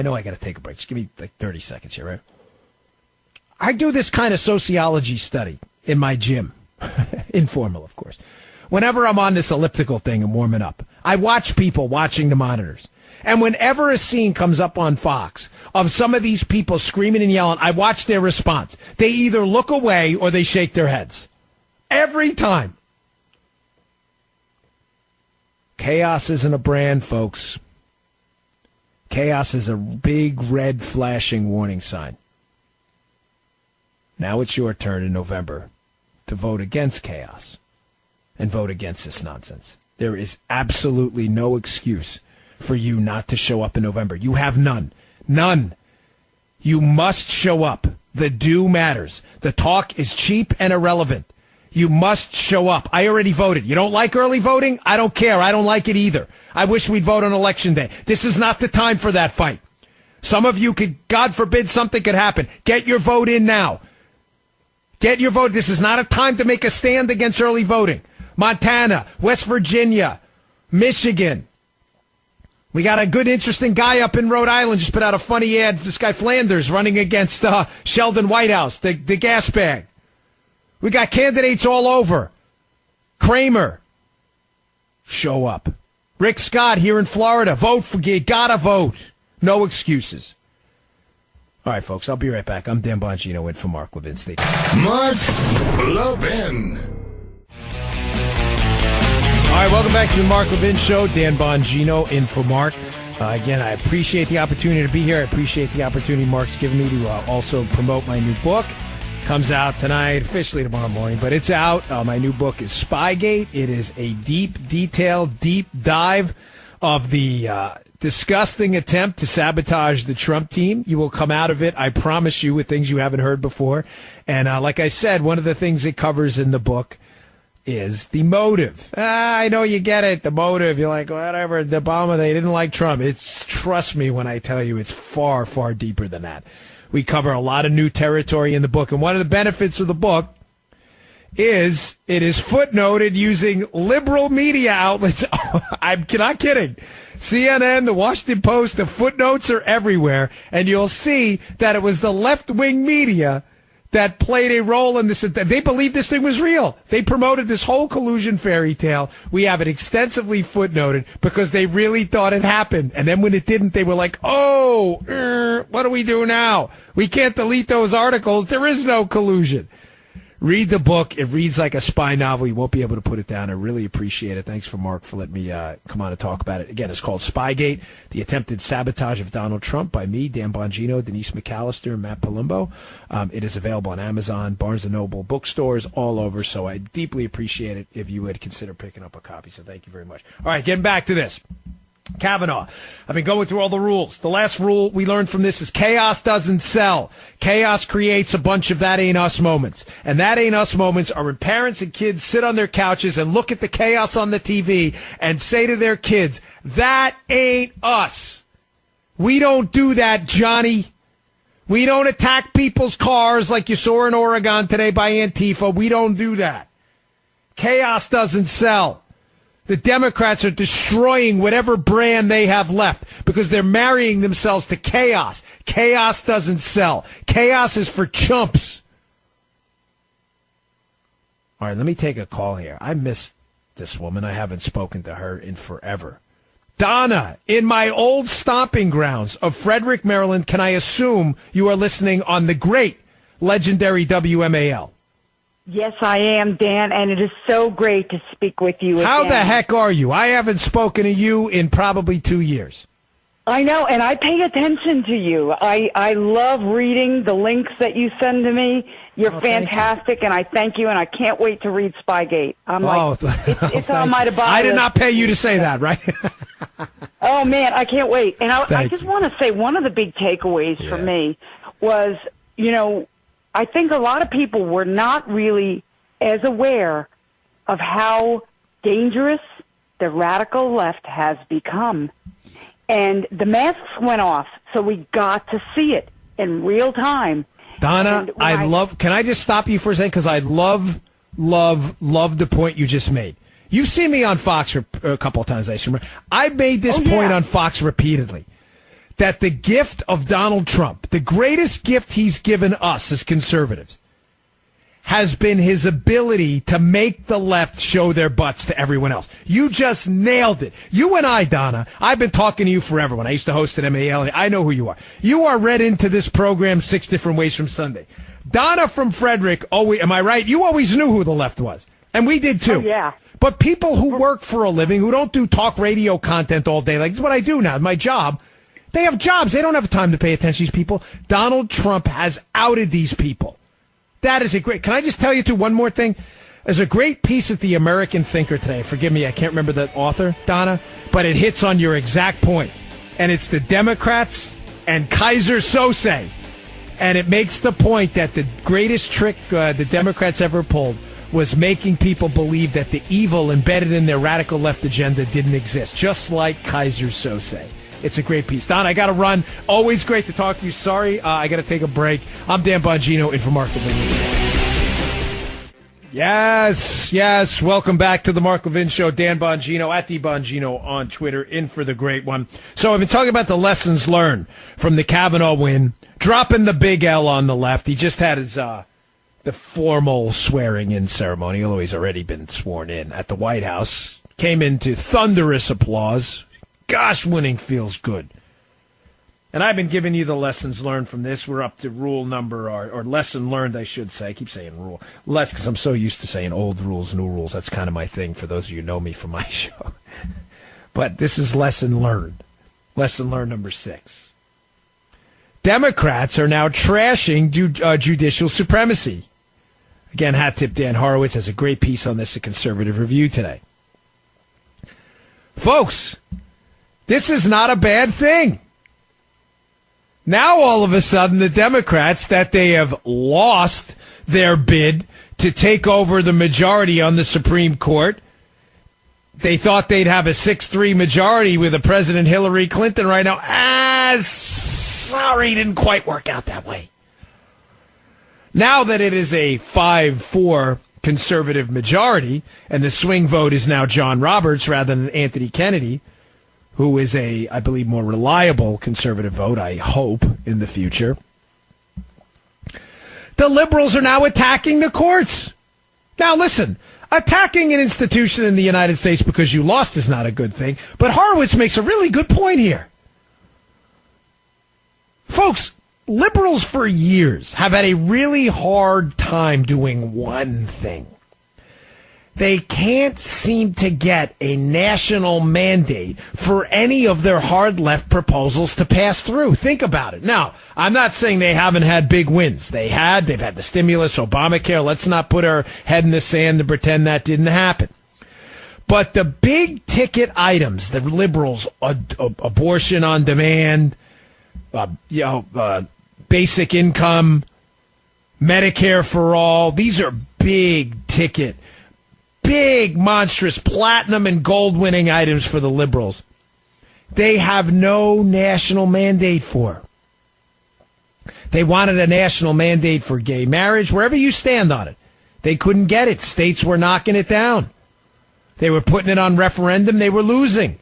know I got to take a break. Just give me like 30 seconds here, right? I do this kind of sociology study in my gym. Informal, of course. Whenever I'm on this elliptical thing and warming up, I watch people watching the monitors. And whenever a scene comes up on Fox of some of these people screaming and yelling, I watch their response. They either look away or they shake their heads. Every time. Chaos isn't a brand, folks. Chaos is a big red flashing warning sign. Now it's your turn in November to vote against chaos and vote against this nonsense. There is absolutely no excuse for you not to show up in November. You have none. None. You must show up. The do matters. The talk is cheap and irrelevant. You must show up. I already voted. You don't like early voting? I don't care. I don't like it either. I wish we'd vote on Election Day. This is not the time for that fight. Some of you could, God forbid, something could happen. Get your vote in now. Get your vote. This is not a time to make a stand against early voting. Montana, West Virginia, Michigan. We got a good, interesting guy up in Rhode Island. Just put out a funny ad. This guy Flanders running against Sheldon Whitehouse, the gas bag. We got candidates all over. Kramer. Show up. Rick Scott here in Florida. Vote for you. Gotta vote. No excuses. All right, folks. I'll be right back. I'm Dan Bongino in for Mark Levin. Stay tuned. Mark Levin. All right, welcome back to the Mark Levin Show. Dan Bongino in for Mark. Again, I appreciate the opportunity to be here. I appreciate the opportunity Mark's given me to also promote my new book. Comes out tonight, officially tomorrow morning, but it's out. My new book is Spygate. It is a deep, detailed, deep dive of the disgusting attempt to sabotage the Trump team. You will come out of it, I promise you, with things you haven't heard before. And like I said, one of the things it covers in the book is the motive. I know you get it, the motive. You're like, whatever, the Obama, they didn't like Trump. Trust me when I tell you, it's far, far deeper than that. We cover a lot of new territory in the book. And one of the benefits of the book is it is footnoted using liberal media outlets. I'm not kidding. CNN, the Washington Post, the footnotes are everywhere. And you'll see that it was the left-wing media that played a role in this. They believed this thing was real. They promoted this whole collusion fairy tale. We have it extensively footnoted because they really thought it happened. And then when it didn't, they were like, what do we do now? We can't delete those articles. There is no collusion. Read the book. It reads like a spy novel. You won't be able to put it down. I really appreciate it. Thanks for Mark for letting me come on and talk about it. Again, it's called Spygate, The Attempted Sabotage of Donald Trump by me, Dan Bongino, Denise McAllister, and Matt Palumbo. It is available on Amazon, Barnes & Noble, bookstores, all over. So I deeply appreciate it if you would consider picking up a copy. So thank you very much. All right, getting back to this. Kavanaugh. I've been going through all the rules. The last rule we learned from this is chaos doesn't sell. Chaos creates a bunch of that ain't us moments. And that ain't us moments are when parents and kids sit on their couches and look at the chaos on the TV and say to their kids, that ain't us. We don't do that, Johnny. We don't attack people's cars like you saw in Oregon today by Antifa. We don't do that. Chaos doesn't sell. The Democrats are destroying whatever brand they have left because they're marrying themselves to chaos. Chaos doesn't sell. Chaos is for chumps. All right, let me take a call here. I miss this woman. I haven't spoken to her in forever. Donna, in my old stomping grounds of Frederick, Maryland, can I assume you are listening on the great, legendary WMAL? Yes, I am, Dan, and it is so great to speak with you again. How the heck are you? I haven't spoken to you in probably 2 years. I know, and I pay attention to you. I love reading the links that you send to me. You're fantastic, and I thank you, and I can't wait to read Spygate. I'm it's on my to-buy I did list. not pay you to say that, right? Oh, man, I can't wait. And I just want to say one of the big takeaways for me was, I think a lot of people were not really as aware of how dangerous the radical left has become. And the masks went off, so we got to see it in real time. Donna, can I just stop you for a second? Because I love the point you just made. You've seen me on Fox a couple of times, I assume. I made this point on Fox repeatedly, that the gift of Donald Trump, the greatest gift he's given us as conservatives, has been his ability to make the left show their butts to everyone else. You just nailed it. You and I, Donna, I've been talking to you forever. When I used to host at MAL, I know who you are. You are read into this program 6 different ways from Sunday. Donna from Frederick, am I right? You always knew who the left was. And we did too. Oh, yeah. But people who work for a living, who don't do talk radio content all day, like it's what I do now, my job, they have jobs. They don't have time to pay attention to these people. Donald Trump has outed these people. That is can I just tell you, too, one more thing? There's a great piece at the American Thinker today. Forgive me, I can't remember the author, Donna, but it hits on your exact point. And it's the Democrats and Kaiser Sose. And it makes the point that the greatest trick the Democrats ever pulled was making people believe that the evil embedded in their radical left agenda didn't exist, just like Kaiser Sose. It's a great piece. Don, I got to run. Always great to talk to you. Sorry, I got to take a break. I'm Dan Bongino in for Mark Levin. Yes. Welcome back to the Mark Levin Show. Dan Bongino at the Bongino on Twitter, in for the great one. So I've been talking about the lessons learned from the Kavanaugh win, dropping the big L on the left. He just had his the formal swearing-in ceremony, although he's already been sworn in at the White House. Came into thunderous applause. Gosh, winning feels good. And I've been giving you the lessons learned from this. We're up to rule number, or lesson learned, I should say. I keep saying rule. Less because I'm so used to saying old rules, new rules. That's kind of my thing for those of you who know me from my show. But this is lesson learned. Lesson learned number 6. Democrats are now trashing judicial supremacy. Again, hat tip Dan Horowitz has a great piece on this at Conservative Review today. Folks, this is not a bad thing. Now, all of a sudden, the Democrats, that they have lost their bid to take over the majority on the Supreme Court, they thought they'd have a 6-3 majority with a President Hillary Clinton right now. Sorry, didn't quite work out that way. Now that it is a 5-4 conservative majority, and the swing vote is now John Roberts rather than Anthony Kennedy, who is I believe, more reliable conservative vote, I hope, in the future. The liberals are now attacking the courts. Now, listen, attacking an institution in the United States because you lost is not a good thing, but Horowitz makes a really good point here. Folks, liberals for years have had a really hard time doing one thing. They can't seem to get a national mandate for any of their hard left proposals to pass through. Think about it. Now, I'm not saying they haven't had big wins. They've had the stimulus, Obamacare. Let's not put our head in the sand and pretend that didn't happen. But the big ticket items, the liberals, abortion on demand, basic income, Medicare for all, these are big ticket, big, monstrous platinum and gold winning items for the liberals. They have no national mandate for. They wanted a national mandate for gay marriage, wherever you stand on it. They couldn't get it. States were knocking it down. They were putting it on referendum. They were losing.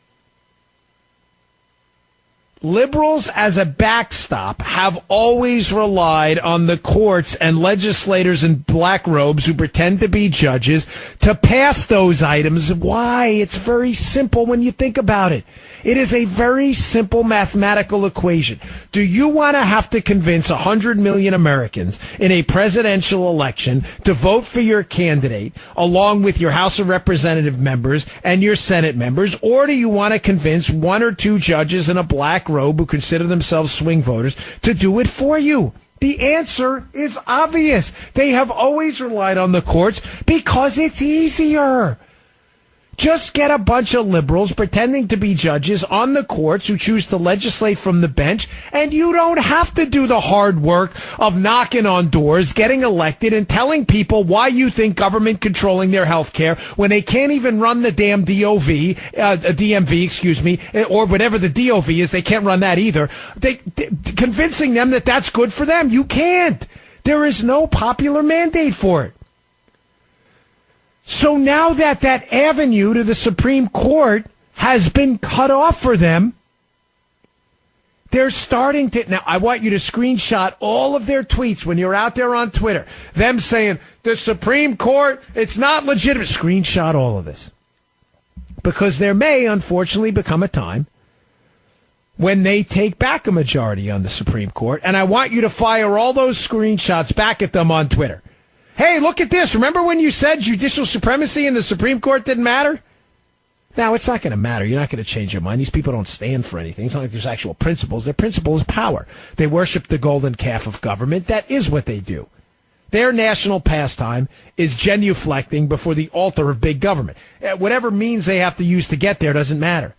Liberals, as a backstop, have always relied on the courts and legislators in black robes who pretend to be judges to pass those items. Why? It's very simple when you think about it. It is a very simple mathematical equation. Do you want to have to convince 100 million Americans in a presidential election to vote for your candidate along with your House of Representative members and your Senate members? Or do you want to convince one or two judges in a black robe who consider themselves swing voters to do it for you? The answer is obvious. They have always relied on the courts because it's easier. Just get a bunch of liberals pretending to be judges on the courts who choose to legislate from the bench, and you don't have to do the hard work of knocking on doors, getting elected, and telling people why you think government controlling their health care when they can't even run the damn DMV, or whatever the DOV is. They can't run that either. Convincing them that that's good for them. You can't. There is no popular mandate for it. So now that that avenue to the Supreme Court has been cut off for them, they're starting to... Now, I want you to screenshot all of their tweets when you're out there on Twitter. Them saying, the Supreme Court, it's not legitimate. Screenshot all of this. Because there may, unfortunately, become a time when they take back a majority on the Supreme Court. And I want you to fire all those screenshots back at them on Twitter. Hey, look at this. Remember when you said judicial supremacy in the Supreme Court didn't matter? Now, it's not going to matter. You're not going to change your mind. These people don't stand for anything. It's not like there's actual principles. Their principle is power. They worship the golden calf of government. That is what they do. Their national pastime is genuflecting before the altar of big government. Whatever means they have to use to get there doesn't matter.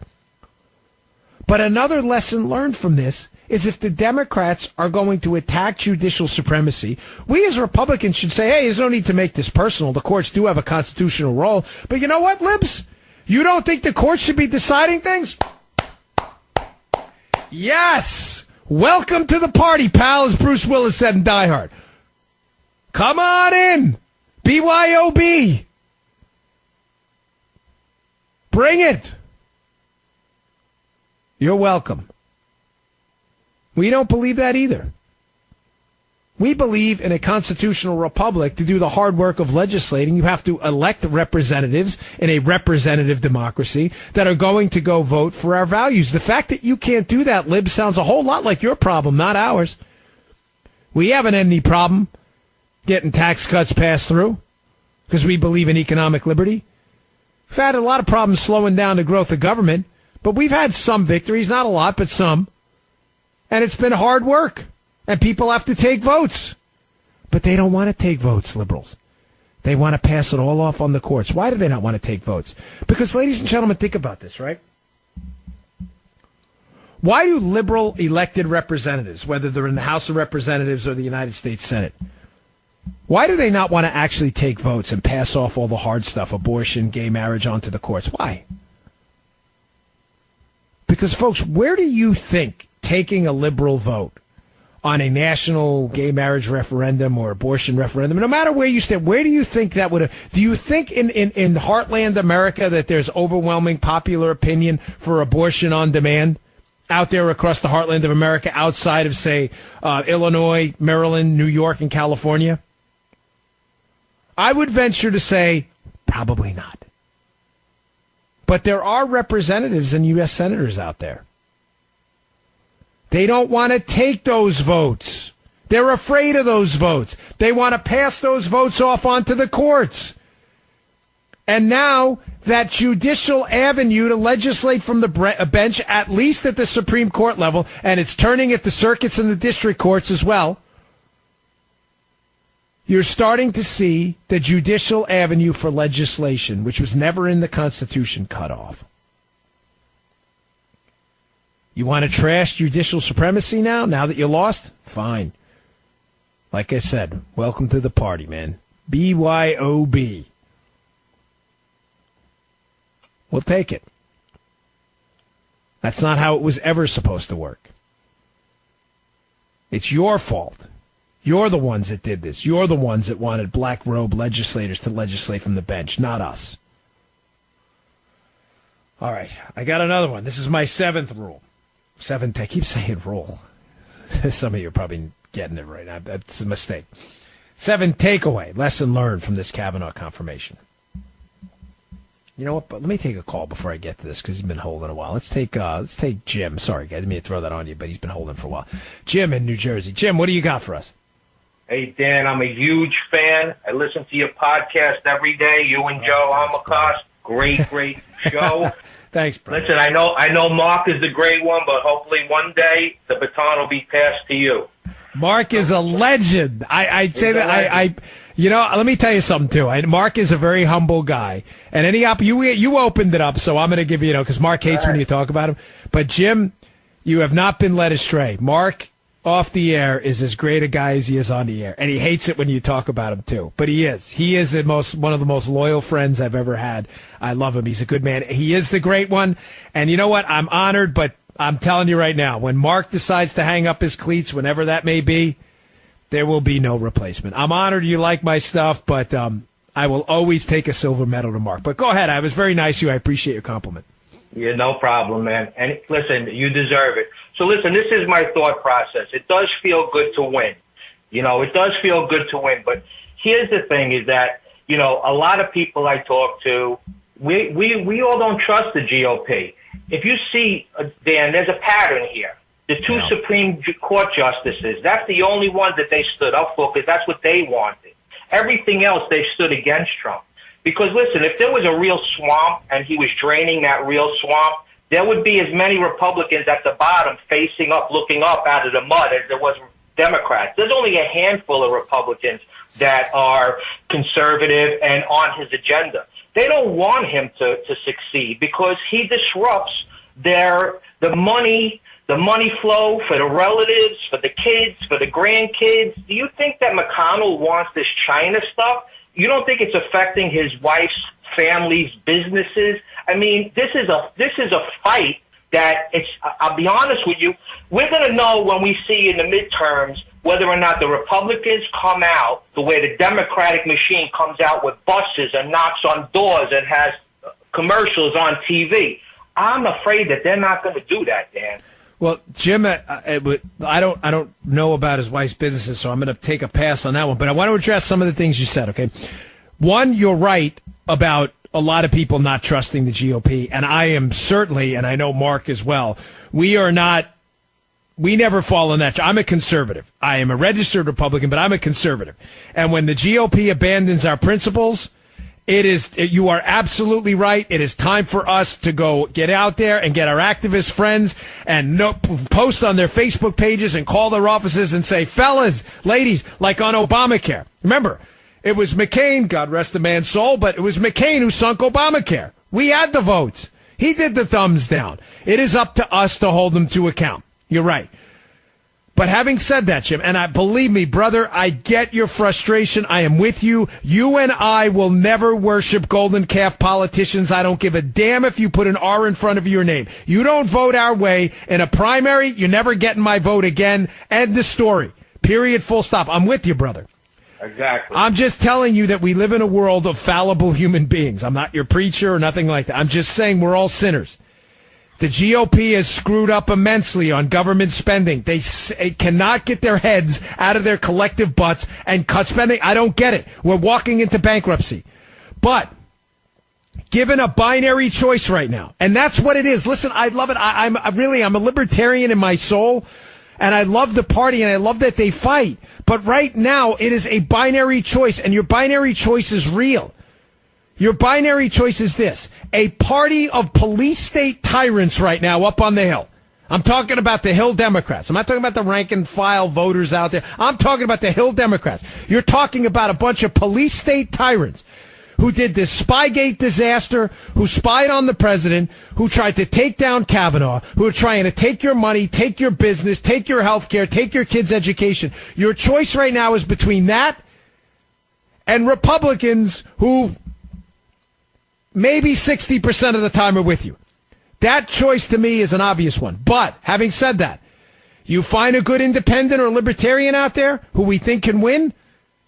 But another lesson learned from this is if the Democrats are going to attack judicial supremacy, we as Republicans should say, hey, there's no need to make this personal. The courts do have a constitutional role. But you know what, libs? You don't think the courts should be deciding things? Yes! Welcome to the party, pal, as Bruce Willis said in Die Hard. Come on in. BYOB. Bring it. You're welcome. We don't believe that either. We believe in a constitutional republic. To do the hard work of legislating, you have to elect representatives in a representative democracy that are going to go vote for our values. The fact that you can't do that, Lib, sounds a whole lot like your problem, not ours. We haven't had any problem getting tax cuts passed through because we believe in economic liberty. We've had a lot of problems slowing down the growth of government, but we've had some victories, not a lot, but some. And it's been hard work. And people have to take votes. But they don't want to take votes, liberals. They want to pass it all off on the courts. Why do they not want to take votes? Because, ladies and gentlemen, think about this, right? Why do liberal elected representatives, whether they're in the House of Representatives or the United States Senate, why do they not want to actually take votes and pass off all the hard stuff, abortion, gay marriage, onto the courts? Why? Because, folks, where do you think taking a liberal vote on a national gay marriage referendum or abortion referendum, no matter where you stand, where do you think that would have... Do you think in heartland America that there's overwhelming popular opinion for abortion on demand out there across the heartland of America outside of, say, Illinois, Maryland, New York, and California? I would venture to say probably not. But there are representatives and U.S. senators out there. They don't want to take those votes. They're afraid of those votes. They want to pass those votes off onto the courts. And now that judicial avenue to legislate from the bench, at least at the Supreme Court level, and it's turning at the circuits and the district courts as well, you're starting to see the judicial avenue for legislation, which was never in the Constitution, cut off. You want to trash judicial supremacy now that you lost? Fine. Like I said, welcome to the party, man. BYOB. We'll take it. That's not how it was ever supposed to work. It's your fault. You're the ones that did this. You're the ones that wanted black robe legislators to legislate from the bench, not us. All right, I got another one. This is my 7th rule. I keep saying rule. Some of you are probably getting it right now. That's a mistake. 7 takeaway, lesson learned from this Kavanaugh confirmation. You know what? But let me take a call before I get to this because he's been holding a while. Let's take Jim. Sorry, I didn't mean to throw that on you, but he's been holding for a while. Jim in New Jersey. Jim, what do you got for us? Hey, Dan, I'm a huge fan. I listen to your podcast every day. You and Joe Almacost. Great show. Thanks, brother. Listen, I know Mark is the great one, but hopefully one day the baton will be passed to you. Mark is a legend. I'd say that let me tell you something too. Mark is a very humble guy, and you opened it up, so I'm going to give you, because Mark hates when you talk about him. But Jim, you have not been led astray. Mark off the air is as great a guy as he is on the air, and he hates it when you talk about him too. But he is one of the most loyal friends I've ever had. I love him. He's a good man. He is the great one, and you know what? I'm honored, but I'm telling you right now, when Mark decides to hang up his cleats, whenever that may be, there will be no replacement. I'm honored you like my stuff, but I will always take a silver medal to Mark. But go ahead. I was very nice to you. I appreciate your compliment. Yeah, no problem, man. And listen, you deserve it. So listen, this is my thought process. It does feel good to win. It does feel good to win. But here's the thing is that, a lot of people I talk to, we all don't trust the GOP. If you see, Dan, there's a pattern here. The 2 Supreme Court justices, that's the only ones that they stood up for because that's what they wanted. Everything else, they stood against Trump. Because, listen, if there was a real swamp and he was draining that real swamp, there would be as many Republicans at the bottom facing up, looking up out of the mud as there was Democrats. There's only a handful of Republicans that are conservative and on his agenda. They don't want him to succeed because he disrupts the money flow for the relatives, for the kids, for the grandkids. Do you think that McConnell wants this China stuff? You don't think it's affecting his wife's family's businesses? I mean, this is a fight that I'll be honest with you, we're going to know when we see in the midterms whether or not the Republicans come out the way the Democratic machine comes out with buses and knocks on doors and has commercials on TV. I'm afraid that they're not going to do that, Dan. Well, Jim, I don't know about his wife's businesses, so I'm going to take a pass on that one. But I want to address some of the things you said, okay? One, you're right about a lot of people not trusting the GOP, and I am certainly, and I know Mark as well, we never fall in that. I'm a conservative. I am a registered Republican, but I'm a conservative. And when the GOP abandons our principles, you are absolutely right. It is time for us to go get out there and get our activist friends and post on their Facebook pages and call their offices and say, fellas, ladies, like on Obamacare. Remember, it was McCain, God rest the man's soul, but it was McCain who sunk Obamacare. We had the votes. He did the thumbs down. It is up to us to hold them to account. You're right. But having said that, Jim, and believe me, brother, I get your frustration. I am with you. You and I will never worship golden calf politicians. I don't give a damn if you put an R in front of your name. You don't vote our way in a primary, you're never getting my vote again. End the story. Period. Full stop. I'm with you, brother. Exactly. I'm just telling you that we live in a world of fallible human beings. I'm not your preacher or nothing like that. I'm just saying we're all sinners. The GOP has screwed up immensely on government spending. They cannot get their heads out of their collective butts and cut spending. I don't get it. We're walking into bankruptcy. But given a binary choice right now, and that's what it is. Listen, I love it. I'm a libertarian in my soul, and I love the party, and I love that they fight. But right now, it is a binary choice, and your binary choice is real. Your binary choice is this: a party of police state tyrants right now up on the Hill. I'm talking about the Hill Democrats. I'm not talking about the rank and file voters out there. I'm talking about the Hill Democrats. You're talking about a bunch of police state tyrants who did this Spygate disaster, who spied on the president, who tried to take down Kavanaugh, who are trying to take your money, take your business, take your health care, take your kids' education. Your choice right now is between that and Republicans who maybe 60% of the time are with you. That choice to me is an obvious one. But having said that, You find a good independent or libertarian out there who we think can win?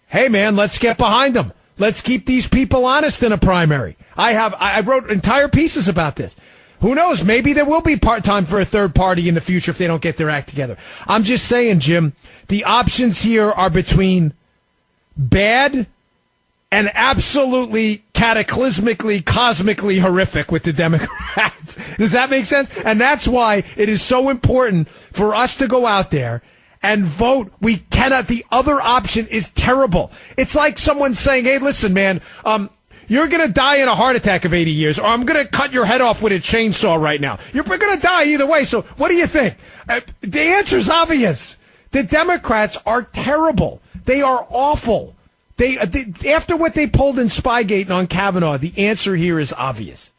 Hey, man, let's get behind them. Let's keep these people honest in a primary. I wrote entire pieces about this. Who knows? Maybe there will be time for a third party in the future if they don't get their act together. I'm just saying, Jim, the options here are between bad and absolutely cataclysmically, cosmically horrific with the Democrats. Does that make sense? And that's why it is so important for us to go out there and vote. We cannot. The other option is terrible. It's like someone saying, hey, listen, man, you're going to die in a heart attack of 80 years, or I'm going to cut your head off with a chainsaw right now. You're going to die either way. So what do you think? The answer is obvious. The Democrats are terrible. They are awful. They after what they pulled in Spygate and on Kavanaugh, the answer here is obvious.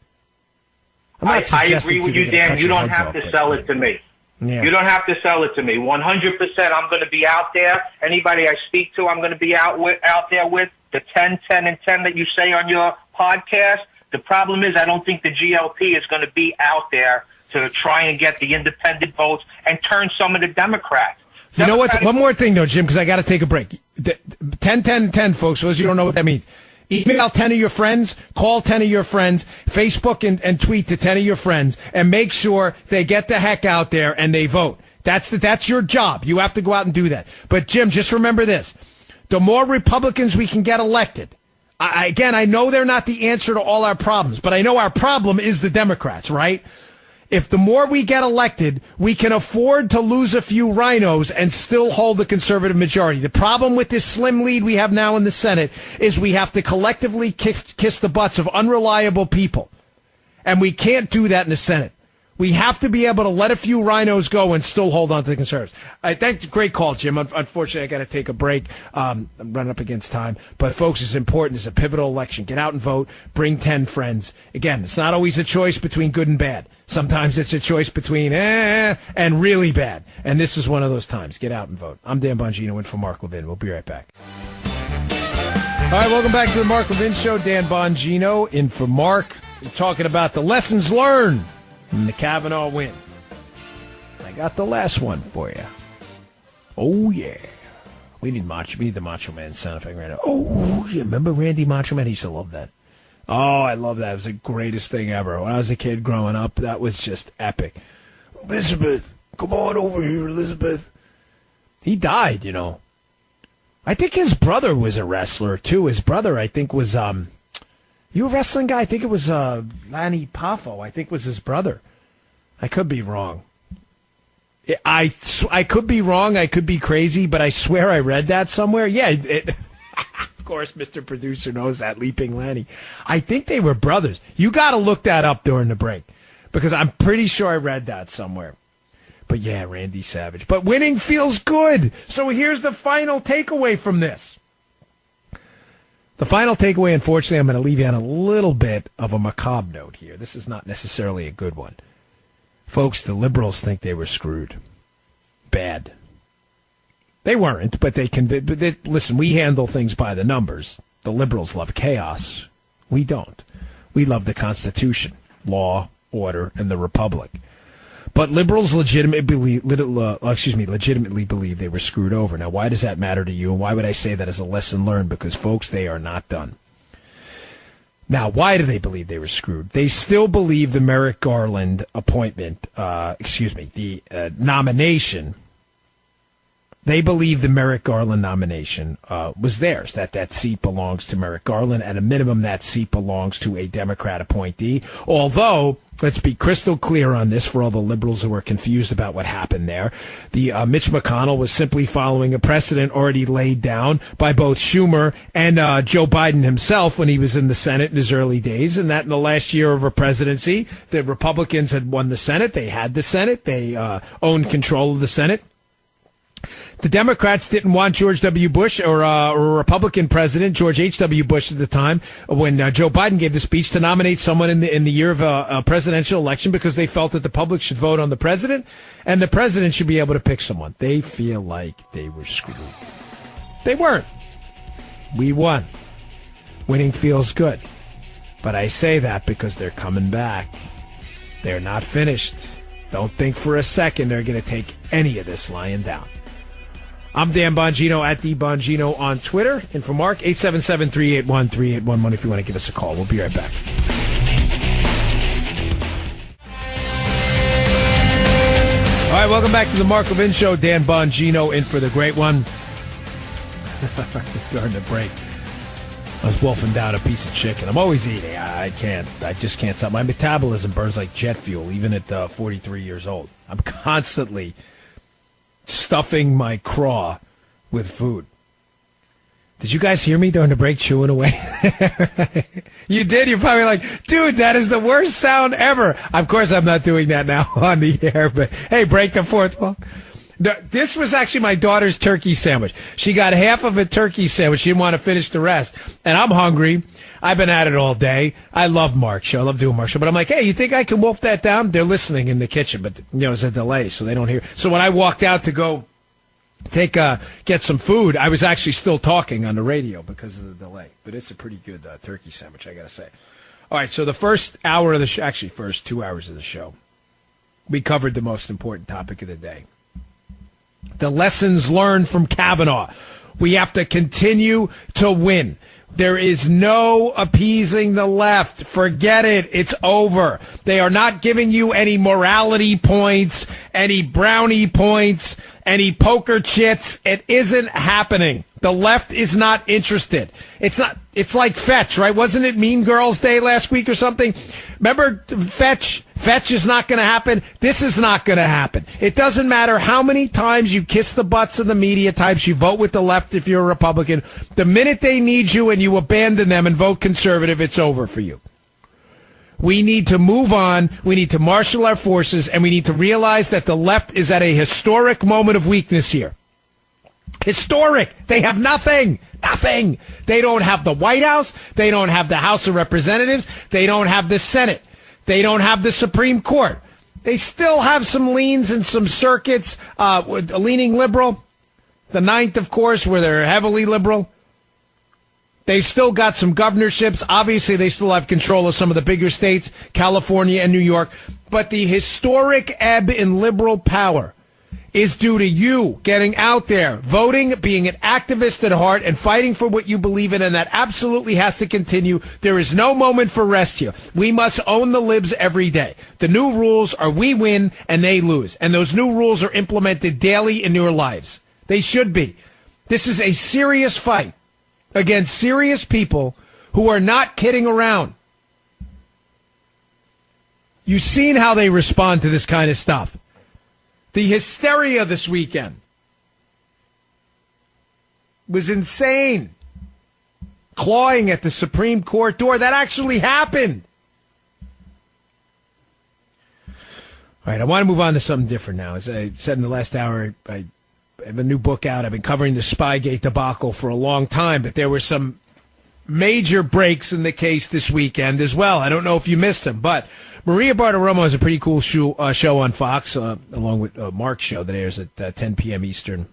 I agree with you, Dan. You don't have to sell it to me. Yeah. You don't have to sell it to me. 100%. I'm going to be out there. Anybody I speak to, I'm going to be out there with the 10, 10, and 10 that you say on your podcast. The problem is I don't think the GOP is going to be out there to try and get the independent votes and turn some of the Democrats. You know what? One more thing, though, Jim, because I got to take a break. 10, 10, 10, folks, for those you don't know what that means. Email 10 of your friends, call 10 of your friends, Facebook and tweet to 10 of your friends, and make sure they get the heck out there and they vote. That's your job. You have to go out and do that. But, Jim, just remember this. The more Republicans we can get elected, again, I know they're not the answer to all our problems, but I know our problem is the Democrats, right? If the more we get elected, we can afford to lose a few rhinos and still hold the conservative majority. The problem with this slim lead we have now in the Senate is we have to collectively kiss the butts of unreliable people. And we can't do that in the Senate. We have to be able to let a few rhinos go and still hold on to the conservatives. Thanks. Great call, Jim. Unfortunately, I got to take a break. I'm running up against time. But, folks, it's important. It's a pivotal election. Get out and vote. Bring 10 friends. Again, it's not always a choice between good and bad. Sometimes it's a choice between and really bad. And this is one of those times. Get out and vote. I'm Dan Bongino in for Mark Levin. We'll be right back. All right, welcome back to the Mark Levin Show. Dan Bongino in for Mark. We're talking about the lessons learned from the Kavanaugh win. I got the last one for you. Oh, yeah. We need the Macho Man sound effect right now. Oh, you remember Randy Macho Man? He used to love that. Oh, I love that. It was the greatest thing ever. When I was a kid growing up, that was just epic. Elizabeth, come on over here, Elizabeth. He died, you know. I think his brother was a wrestler, too. His brother, I think, was, you a wrestling guy? I think it was Lanny Poffo, I think was his brother. I could be wrong. I could be wrong. I could be crazy, but I swear I read that somewhere. Yeah, of course, Mr. Producer knows that, Leaping Lanny. I think they were brothers. You got to look that up during the break because I'm pretty sure I read that somewhere. But yeah, Randy Savage. But winning feels good. So here's the final takeaway from this. The final takeaway, unfortunately, I'm going to leave you on a little bit of a macabre note here. This is not necessarily a good one. Folks, the liberals think they were screwed. Bad. They weren't, but listen, we handle things by the numbers. The liberals love chaos. We don't. We love the Constitution, law, order, and the Republic. But liberals legitimately believe they were screwed over. Now, why does that matter to you? And why would I say that as a lesson learned? Because, folks, they are not done. Now, why do they believe they were screwed? They still believe the Merrick Garland nomination. They believe the Merrick Garland nomination was theirs, that seat belongs to Merrick Garland. At a minimum, that seat belongs to a Democrat appointee. Although, let's be crystal clear on this for all the liberals who are confused about what happened there. The Mitch McConnell was simply following a precedent already laid down by both Schumer and Joe Biden himself when he was in the Senate in his early days, and that in the last year of a presidency, the Republicans had won the Senate. They had the Senate. They owned control of the Senate. The Democrats didn't want George W. Bush or a Republican president, George H.W. Bush at the time, when Joe Biden gave the speech to nominate someone in the year of a presidential election because they felt that the public should vote on the president and the president should be able to pick someone. They feel like they were screwed. They weren't. We won. Winning feels good. But I say that because they're coming back. They're not finished. Don't think for a second they're going to take any of this lying down. I'm Dan Bongino at the Bongino on Twitter. And for Mark, 877-381-3811 if you want to give us a call. We'll be right back. All right, welcome back to the Mark Levin Show. Dan Bongino in for the great one. During the break, I was wolfing down a piece of chicken. I'm always eating. I just can't stop. My metabolism burns like jet fuel, even at 43 years old. I'm constantly stuffing my craw with food. Did you guys hear me during the break chewing away? You did? You're probably like, dude, that is the worst sound ever. Of course, I'm not doing that now on the air, but hey, break the fourth wall. This was actually my daughter's turkey sandwich. She got half of a turkey sandwich. She didn't want to finish the rest. And I'm hungry. I've been at it all day. I love Mark's show. I love doing Mark's show. But I'm like, hey, you think I can wolf that down? They're listening in the kitchen, but there's a delay, so they don't hear. So when I walked out to go get some food, I was actually still talking on the radio because of the delay. But it's a pretty good turkey sandwich, I got to say. All right, so the first hour of the show, actually first 2 hours of the show, we covered the most important topic of the day. The lessons learned from Kavanaugh. We have to continue to win. There is no appeasing the left. Forget it. It's over. They are not giving you any morality points, any brownie points, any poker chits. It isn't happening. The left is not interested. It's like Fetch, right? Wasn't it Mean Girls Day last week or something? Remember Fetch? Fetch is not going to happen. This is not going to happen. It doesn't matter how many times you kiss the butts of the media types, you vote with the left if you're a Republican. The minute they need you and you abandon them and vote conservative, it's over for you. We need to move on. We need to marshal our forces, and we need to realize that the left is at a historic moment of weakness here. Historic. They have nothing. Nothing. They don't have the White House. They don't have the House of Representatives. They don't have the Senate. They don't have the Supreme Court. They still have some leans in some circuits, leaning liberal. The ninth, of course, where they're heavily liberal. They've still got some governorships. Obviously, they still have control of some of the bigger states, California and New York. But the historic ebb in liberal power is due to you getting out there, voting, being an activist at heart, and fighting for what you believe in, and that absolutely has to continue. There is no moment for rest here. We must own the libs every day. The new rules are we win and they lose, and those new rules are implemented daily in your lives. They should be. This is a serious fight against serious people who are not kidding around. You've seen how they respond to this kind of stuff. The hysteria this weekend was insane. Clawing at the Supreme Court door. That actually happened. All right, I want to move on to something different now. As I said in the last hour, I have a new book out. I've been covering the Spygate debacle for a long time, but there were some major breaks in the case this weekend as well. I don't know if you missed them, but Maria Bartiromo has a pretty cool show on Fox, along with Mark's show that airs at 10 p.m. Eastern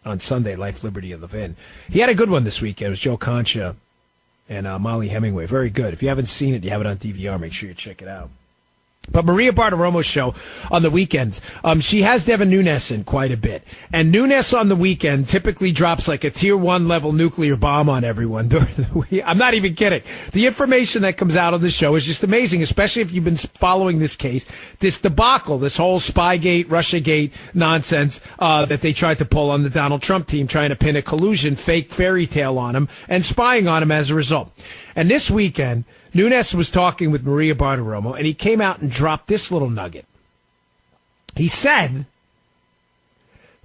on Sunday, Life, Liberty, and Levin. He had a good one this weekend. It was Joe Concha and Molly Hemingway. Very good. If you haven't seen it, you have it on DVR. Make sure you check it out. But Maria Bartiromo's show on the weekends, she has Devin Nunes in quite a bit. And Nunes on the weekend typically drops like a tier 1 level nuclear bomb on everyone during the week. I'm not even kidding. The information that comes out of the show is just amazing, especially if you've been following this case, this debacle, this whole Spygate, Russiagate nonsense that they tried to pull on the Donald Trump team, trying to pin a collusion, fake fairy tale on him and spying on him as a result. And this weekend, Nunes was talking with Maria Bartiromo, and he came out and dropped this little nugget. He said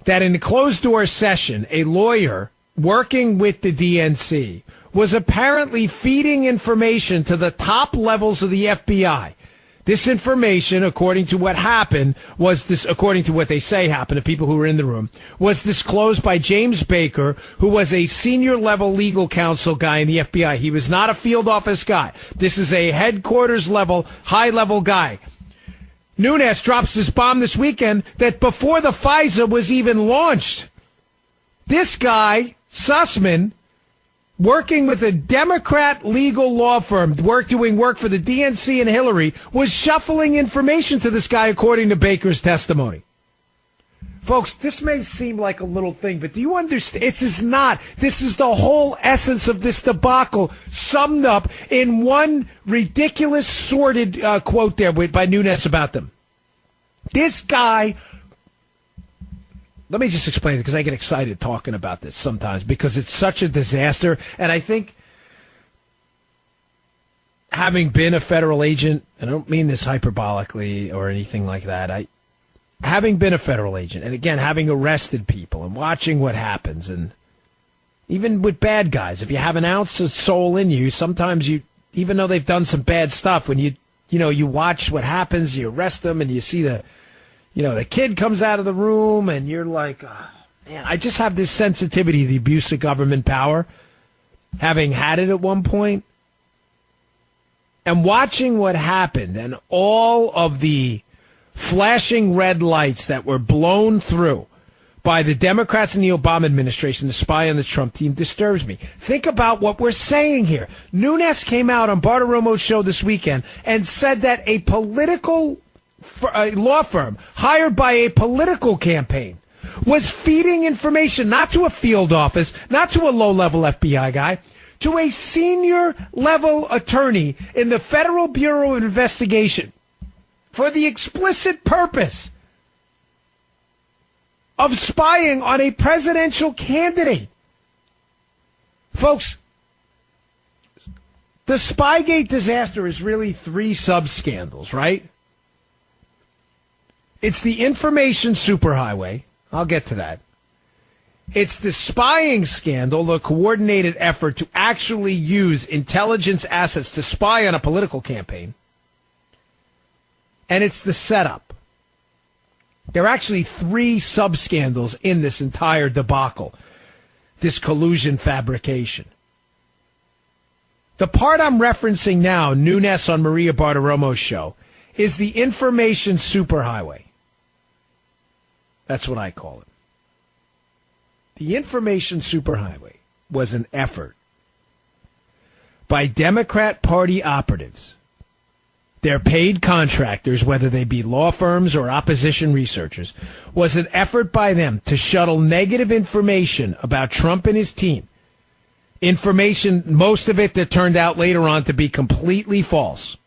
that in a closed-door session, a lawyer working with the DNC was apparently feeding information to the top levels of the FBI. This information, according to what happened, according to what they say happened to people who were in the room, was disclosed by James Baker, who was a senior level legal counsel guy in the FBI. He was not a field office guy. This is a headquarters level, high level guy. Nunes drops this bomb this weekend that before the FISA was even launched, this guy, Sussman, working with a Democrat legal law firm, doing work for the DNC and Hillary, was shuffling information to this guy, according to Baker's testimony. Folks, this may seem like a little thing, but do you understand? This is not. This is the whole essence of this debacle, summed up in one ridiculous, sordid quote there by Nunes about them. This guy, let me just explain it, because I get excited talking about this sometimes, because it's such a disaster. And I think, having been a federal agent, and I don't mean this hyperbolically or anything like that, having been a federal agent, and again, having arrested people and watching what happens, and even with bad guys, if you have an ounce of soul in you, sometimes you, even though they've done some bad stuff, when you watch what happens, you arrest them, and you see the kid comes out of the room, and you're like, oh, man, I just have this sensitivity to the abuse of government power, having had it at one point, and watching what happened, and all of the flashing red lights that were blown through by the Democrats and the Obama administration to spy on the Trump team disturbs me. Think about what we're saying here. Nunes came out on Bartiromo's show this weekend and said that a political law firm hired by a political campaign was feeding information, not to a field office, not to a low-level FBI guy, to a senior-level attorney in the Federal Bureau of Investigation, for the explicit purpose of spying on a presidential candidate. Folks, the Spygate disaster is really 3 sub-scandals, right? It's the information superhighway. I'll get to that. It's the spying scandal, the coordinated effort to actually use intelligence assets to spy on a political campaign. And it's the setup. There are actually 3 sub-scandals in this entire debacle, this collusion fabrication. The part I'm referencing now, Nunes on Maria Bartiromo's show, is the information superhighway. That's what I call it. The information superhighway was an effort by Democrat Party operatives, their paid contractors, whether they be law firms or opposition researchers, was an effort by them to shuttle negative information about Trump and his team. Information, most of it that turned out later on to be completely false.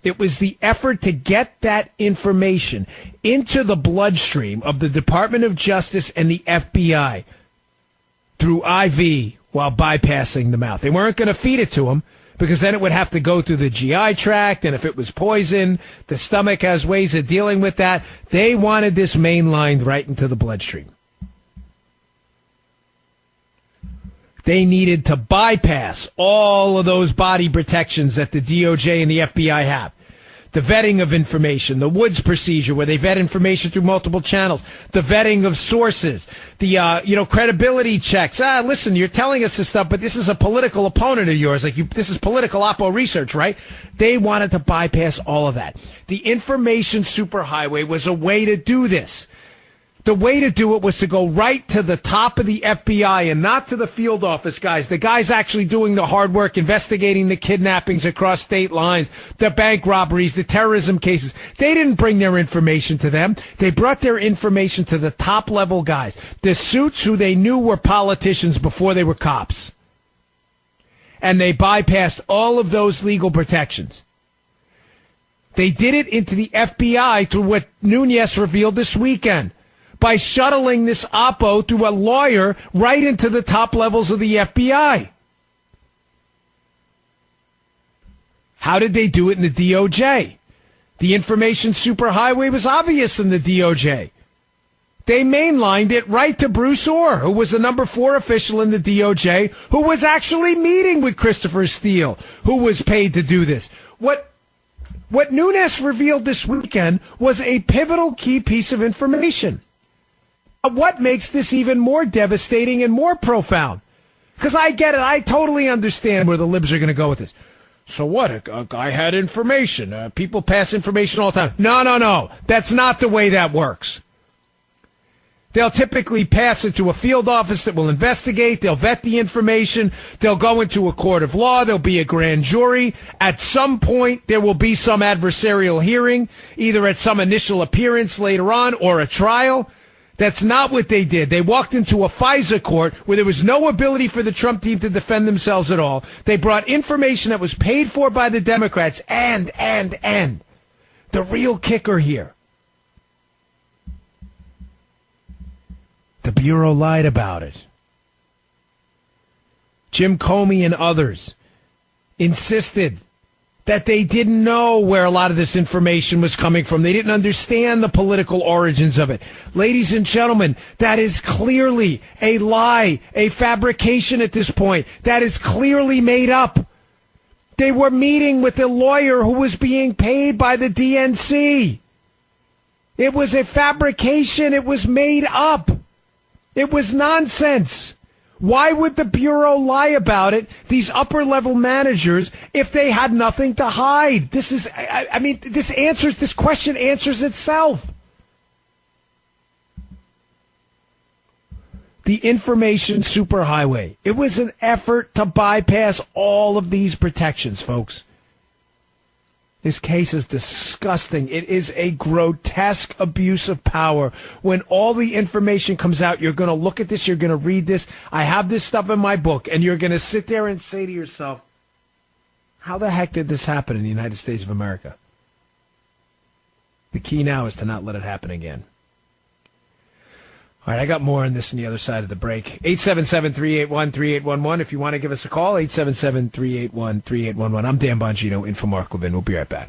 It was the effort to get that information into the bloodstream of the Department of Justice and the FBI through IV while bypassing the mouth. They weren't going to feed it to them, because then it would have to go through the GI tract, and if it was poison, the stomach has ways of dealing with that. They wanted this mainlined right into the bloodstream. They needed to bypass all of those body protections that the DOJ and the FBI have. The vetting of information, the Woods procedure where they vet information through multiple channels, the vetting of sources, the credibility checks. Listen, you're telling us this stuff, but this is a political opponent of yours. This is political oppo research, right? They wanted to bypass all of that. The information superhighway was a way to do this. The way to do it was to go right to the top of the FBI and not to the field office guys, the guys actually doing the hard work, investigating the kidnappings across state lines, the bank robberies, the terrorism cases. They didn't bring their information to them. They brought their information to the top level guys, the suits who they knew were politicians before they were cops. And they bypassed all of those legal protections. They did it into the FBI through what Nunes revealed this weekend, by shuttling this oppo through a lawyer right into the top levels of the FBI. How did they do it in the DOJ? The information superhighway was obvious in the DOJ. They mainlined it right to Bruce Orr, who was the number 4 official in the DOJ, who was actually meeting with Christopher Steele, who was paid to do this. What Nunes revealed this weekend was a pivotal key piece of information. What makes this even more devastating and more profound? Because I get it. I totally understand where the libs are going to go with this. So what? A guy had information. People pass information all the time. No. That's not the way that works. They'll typically pass it to a field office that will investigate. They'll vet the information. They'll go into a court of law. There'll be a grand jury. At some point, there will be some adversarial hearing, either at some initial appearance later on or a trial. That's not what they did. They walked into a FISA court where there was no ability for the Trump team to defend themselves at all. They brought information that was paid for by the Democrats. And the real kicker here. The Bureau lied about it. Jim Comey and others insisted that they didn't know where a lot of this information was coming from. They didn't understand the political origins of it. Ladies and gentlemen, that is clearly a lie, a fabrication at this point. That is clearly made up. They were meeting with a lawyer who was being paid by the DNC. It was a fabrication. It was made up. It was nonsense. Why would the Bureau lie about it, these upper-level managers, if they had nothing to hide? This question answers itself. The information superhighway. It was an effort to bypass all of these protections, folks. This case is disgusting. It is a grotesque abuse of power. When all the information comes out, you're going to look at this, you're going to read this. I have this stuff in my book, and you're going to sit there and say to yourself, how the heck did this happen in the United States of America? The key now is to not let it happen again. All right, I got more on this on the other side of the break. 877-381-3811. If you want to give us a call, 877-381-3811. I'm Dan Bongino, in for Mark Levin. We'll be right back.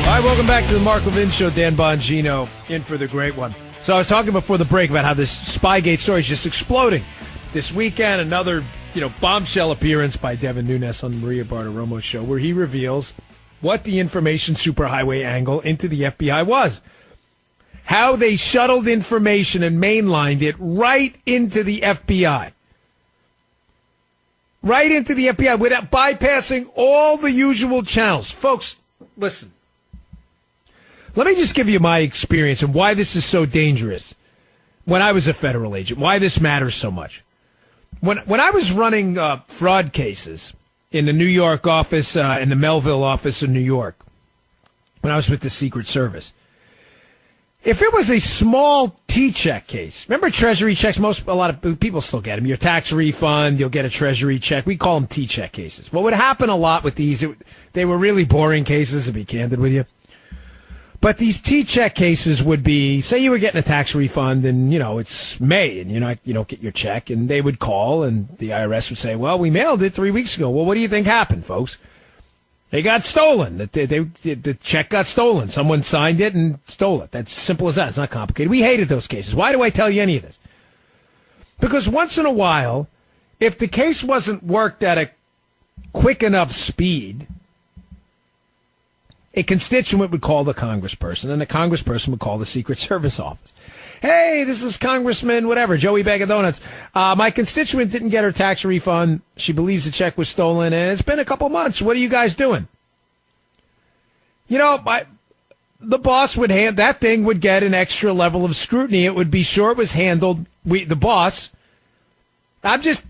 All right, welcome back to the Mark Levin Show. Dan Bongino, in for the great one. So I was talking before the break about how this Spygate story is just exploding. This weekend, another bombshell appearance by Devin Nunes on Maria Bartiromo's show, where he reveals what the information superhighway angle into the FBI was. How they shuttled information and mainlined it right into the FBI. Right into the FBI without bypassing all the usual channels. Folks, listen. Let me just give you my experience and why this is so dangerous when I was a federal agent, why this matters so much. When I was running fraud cases in the New York office, in the Melville office in New York, when I was with the Secret Service, if it was a small T-check case, remember Treasury checks? A lot of people still get them. Your tax refund, you'll get a Treasury check. We call them T-check cases. What would happen a lot with these, they were really boring cases, to be candid with you. But these T-check cases would be, say you were getting a tax refund and, it's May and you don't get your check, and they would call and the IRS would say, well, we mailed it 3 weeks ago. Well, what do you think happened, folks? They got stolen. The check got stolen. Someone signed it and stole it. That's simple as that. It's not complicated. We hated those cases. Why do I tell you any of this? Because once in a while, if the case wasn't worked at a quick enough speed, a constituent would call the congressperson, and the congressperson would call the Secret Service office. Hey, this is Congressman, whatever, Joey Bag of Donuts. My constituent didn't get her tax refund. She believes the check was stolen, and it's been a couple months. What are you guys doing? The boss would that thing would get an extra level of scrutiny. It would be sure it was handled. The boss.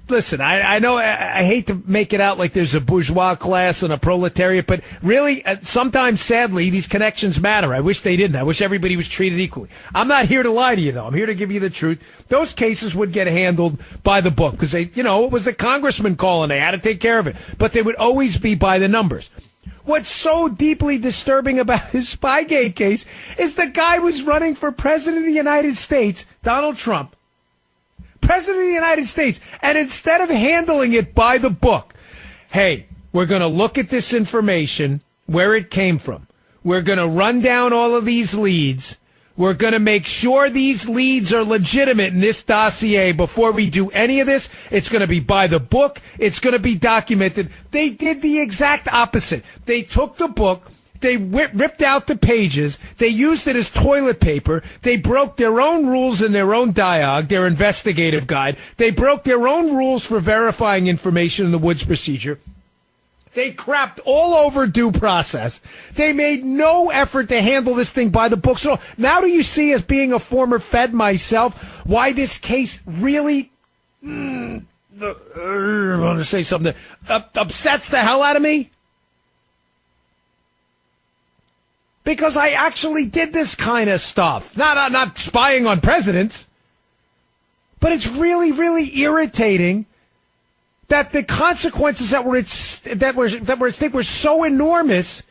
Listen, I know I hate to make it out like there's a bourgeois class and a proletariat, but really, sometimes, sadly, these connections matter. I wish they didn't. I wish everybody was treated equally. I'm not here to lie to you, though. I'm here to give you the truth. Those cases would get handled by the book because it was the congressman calling. They had to take care of it. But they would always be by the numbers. What's so deeply disturbing about his Spygate case is the guy was running for president of the United States, Donald Trump, President of the United States, and instead of handling it by the book, hey, we're going to look at this information, where it came from. We're going to run down all of these leads. We're going to make sure these leads are legitimate in this dossier before we do any of this. It's going to be by the book. It's going to be documented. They did the exact opposite. They took the book. They ripped out the pages. They used it as toilet paper. They broke their own rules in their own dialogue, their investigative guide. They broke their own rules for verifying information in the Woods procedure. They crapped all over due process. They made no effort to handle this thing by the books at all. Now do you see, as being a former Fed myself, why this case really, I want to say something that upsets the hell out of me? Because I actually did this kind of stuff. Not spying on presidents. But it's really, really irritating that the consequences that were at stake were so enormous.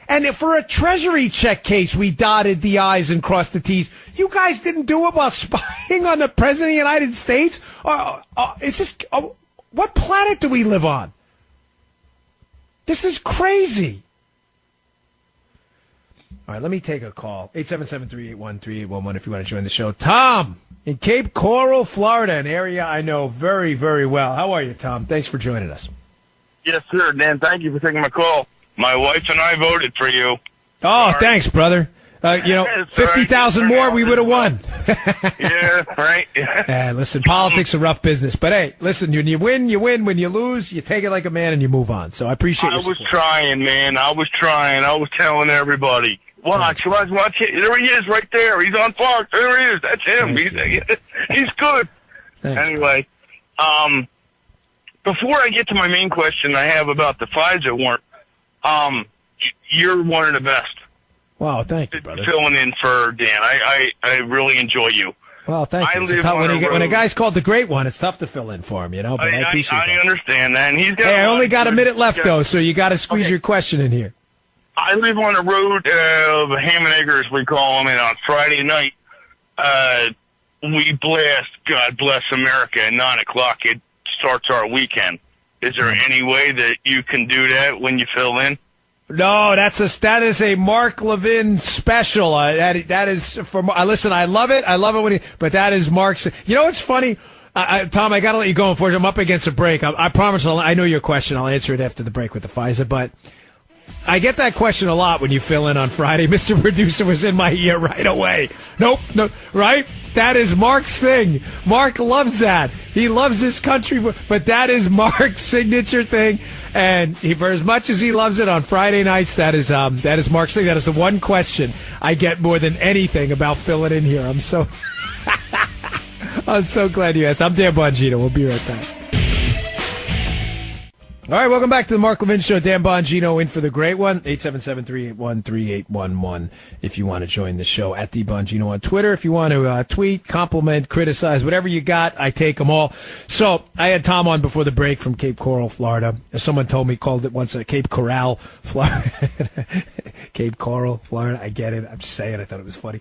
And for a Treasury check case, we dotted the I's and crossed the T's. You guys didn't do it while spying on the President of the United States? What planet do we live on? This is crazy. All right, let me take a call. 877-381-3811 if you want to join the show. Tom in Cape Coral, Florida, an area I know very, very well. How are you, Tom? Thanks for joining us. Yes, sir, Dan. Thank you for taking my call. My wife and I voted for you. Oh, thanks, brother. 50,000 more, we would have won. Yeah, right. Listen, politics are rough business. But, hey, listen, when you win, you win. When you lose, you take it like a man and you move on. So I appreciate your support. I was trying, man. I was trying. I was telling everybody. Watch it. There he is right there. He's on Fox. There he is. That's him. He's good. Thanks. Anyway, before I get to my main question I have about the FISA warrant, you're one of the best. Wow, thank you, brother. Filling in for Dan. I really enjoy you. Well, thank you. When a guy's called the Great One, it's tough to fill in for him, But I appreciate that. I understand that. And he's got I only got a minute left, though, so you got to squeeze your question in here. I live on the road of Ham and Eggers, we call them, and on Friday night, we blast God Bless America at 9 o'clock. It starts our weekend. Is there any way that you can do that when you fill in? No, that is a Mark Levin special. That is for. Listen, I love it. I love it but that is Mark's. You know what's funny, Tom? I got to let you go. Unfortunately, I'm up against a break. I promise. I know your question. I'll answer it after the break with the FISA, but. I get that question a lot when you fill in on Friday. Mr. Producer was in my ear right away. Nope, right? That is Mark's thing. Mark loves that. He loves this country, but that is Mark's signature thing. And for as much as he loves it on Friday nights, that is Mark's thing. That is the one question I get more than anything about filling in here. I'm so glad you asked. I'm Dan Bongino. We'll be right back. All right, welcome back to the Mark Levin Show. Dan Bongino in for the Great One. 877-381-3811 if you want to join the show. At the Bongino on Twitter. If you want to tweet, compliment, criticize, whatever you got, I take them all. So I had Tom on before the break from Cape Coral, Florida. As someone told me, called it once Cape Coral, Florida. Cape Coral, Florida. I get it. I'm just saying. I thought it was funny.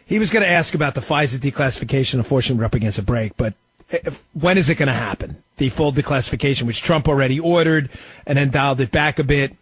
He was going to ask about the FISA declassification. Unfortunately, we're up against a break, but when is it going to happen? The full declassification, which Trump already ordered and then dialed it back a bit.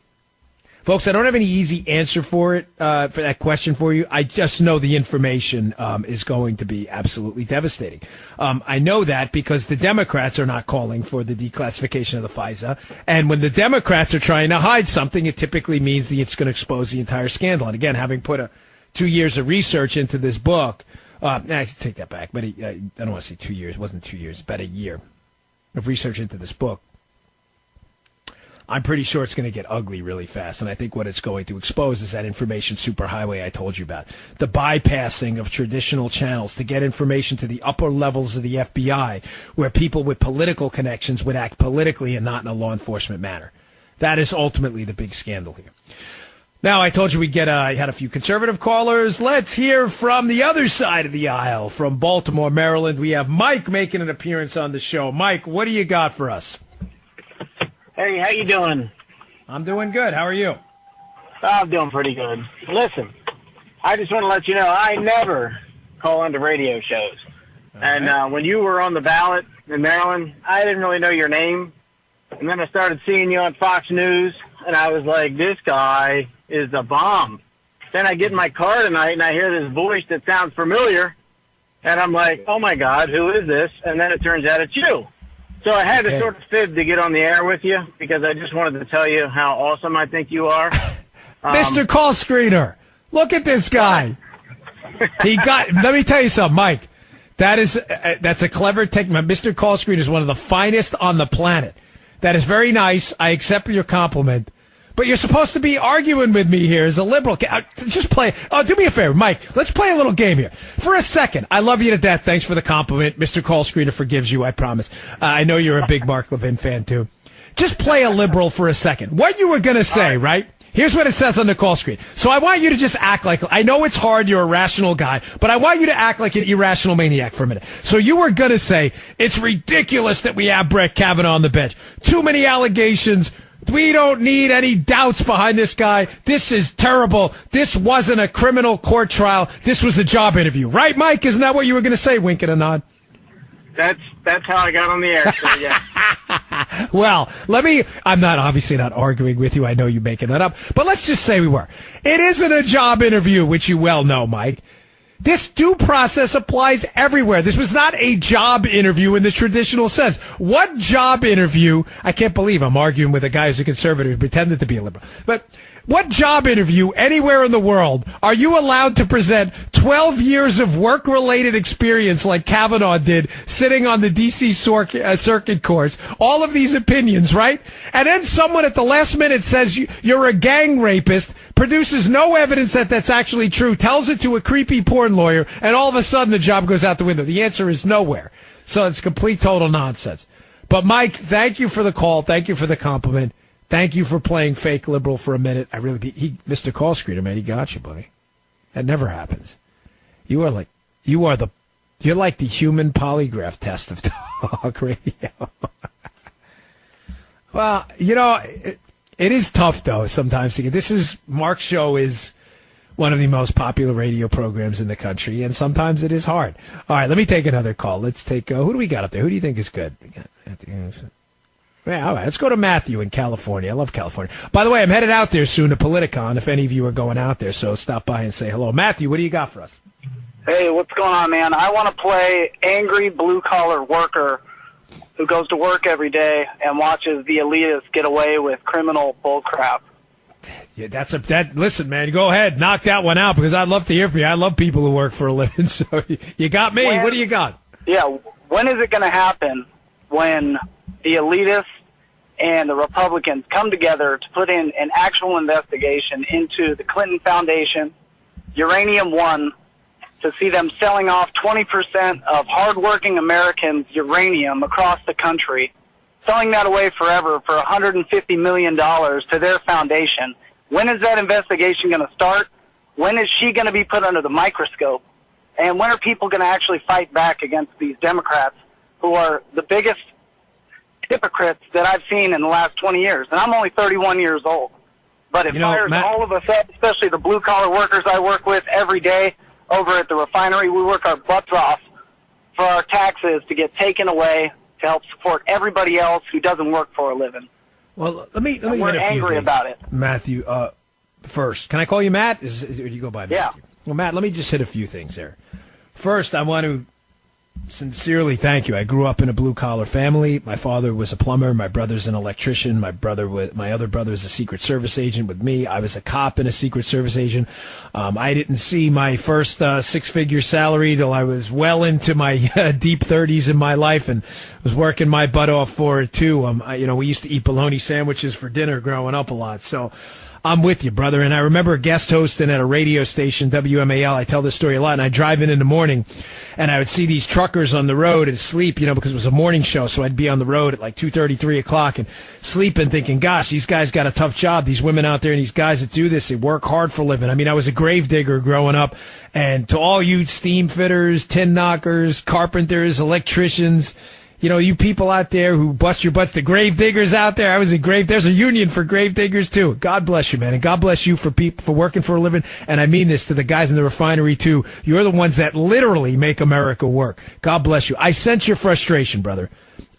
Folks, I don't have any easy answer for it, for that question for you. I just know the information is going to be absolutely devastating. I know that because the Democrats are not calling for the declassification of the FISA. And when the Democrats are trying to hide something, it typically means that it's going to expose the entire scandal. And again, having put 2 years of research into this book, I take that back, but I don't want to say 2 years. It wasn't 2 years, about a year of research into this book. I'm pretty sure it's going to get ugly really fast, and I think what it's going to expose is that information superhighway I told you about. The bypassing of traditional channels to get information to the upper levels of the FBI, where people with political connections would act politically and not in a law enforcement manner. That is ultimately the big scandal here. Now, I told you we'd I had a few conservative callers. Let's hear from the other side of the aisle. From Baltimore, Maryland, we have Mike making an appearance on the show. Mike, what do you got for us? Hey, how you doing? I'm doing good. How are you? I'm doing pretty good. Listen, I just want to let you know I never call into radio shows. And when you were on the ballot in Maryland, I didn't really know your name. And then I started seeing you on Fox News, and I was like, this guy is the bomb. Then I get in my car tonight and I hear this voice that sounds familiar, and I'm like, oh my God, who is this? And then it turns out it's you. So I had to sort of fib to get on the air with you because I just wanted to tell you how awesome I think you are. Mr. Call Screener, look at this guy. Let me tell you something, Mike. That's a clever technique. Mr. Call Screener is one of the finest on the planet. That is very nice. I accept your compliment. But you're supposed to be arguing with me here as a liberal. Just play. Oh, do me a favor, Mike. Let's play a little game here. For a second. I love you to death. Thanks for the compliment. Mr. Call Screener forgives you, I promise. I know you're a big Mark Levin fan, too. Just play a liberal for a second. What you were going to say, right? Here's what it says on the call screen. So I want you to just act like, I know it's hard, you're a rational guy, but I want you to act like an irrational maniac for a minute. So you were going to say, it's ridiculous that we have Brett Kavanaugh on the bench. Too many allegations. We don't need any doubts behind this guy. This is terrible. This wasn't a criminal court trial. This was a job interview. Right, Mike? Isn't that what you were going to say, wink and a nod? That's how I got on the air, so yeah. Well, I'm obviously not arguing with you. I know you're making that up. But let's just say we were. It isn't a job interview, which you well know, Mike. This due process applies everywhere. This was not a job interview in the traditional sense. What job interview? I can't believe I'm arguing with a guy who's a conservative who pretended to be a liberal. But what job interview anywhere in the world are you allowed to present 12 years of work-related experience like Kavanaugh did sitting on the D.C. circuit courts, all of these opinions, right? And then someone at the last minute says you're a gang rapist, produces no evidence that that's actually true, tells it to a creepy porn lawyer, and all of a sudden the job goes out the window. The answer is nowhere. So it's complete, total nonsense. But, Mike, thank you for the call. Thank you for the compliment. Thank you for playing fake liberal for a minute. Mr. Call Screener, man, he got you, buddy. That never happens. You're like the human polygraph test of talk radio. Well, it is tough though sometimes. Mark's show is one of the most popular radio programs in the country, and sometimes it is hard. All right, let me take another call. Let's take who do we got up there? Who do you think is good? Yeah, all right. Let's go to Matthew in California. I love California. By the way, I'm headed out there soon to Politicon if any of you are going out there, so stop by and say hello. Matthew, what do you got for us? Hey, what's going on, man? I want to play angry blue-collar worker who goes to work every day and watches the elitists get away with criminal bullcrap. Yeah, listen, man, go ahead. Knock that one out because I'd love to hear from you. I love people who work for a living, so you got me. What do you got? Yeah, when is it going to happen when the elitists and the Republicans come together to put in an actual investigation into the Clinton Foundation, Uranium One, to see them selling off 20% of hardworking Americans' uranium across the country, selling that away forever for $150 million to their foundation? When is that investigation going to start? When is she going to be put under the microscope? And when are people going to actually fight back against these Democrats who are the biggest hypocrites that I've seen in the last 20 years? And I'm only 31 years old. But it fires all of us up, especially the blue-collar workers I work with every day over at the refinery. We work our butts off for our taxes to get taken away to help support everybody else who doesn't work for a living. Well, let me we're angry about it. Matthew, first, can I call you Matt? Or do you go by Matthew? Yeah. Well, Matt, let me just hit a few things there. First, I want to sincerely thank you. I grew up in a blue-collar family. My father was a plumber. My brother's an electrician. My other brother is a Secret Service agent with me. I was a cop and a Secret Service agent. I didn't see my first six-figure salary till I was well into my deep 30s in my life and was working my butt off for it, too. We used to eat bologna sandwiches for dinner growing up a lot, so I'm with you, brother. And I remember guest hosting at a radio station, WMAL. I tell this story a lot. And I'd drive in the morning, and I would see these truckers on the road and sleep, because it was a morning show. So I'd be on the road at like 2:30, 3 o'clock and sleeping, thinking, gosh, these guys got a tough job. These women out there and these guys that do this, they work hard for a living. I mean, I was a grave digger growing up. And to all you steam fitters, tin knockers, carpenters, electricians, you people out there who bust your butts, the grave diggers out there. There's a union for grave diggers too. God bless you, man. And God bless you for working for a living. And I mean this to the guys in the refinery too. You're the ones that literally make America work. God bless you. I sense your frustration, brother.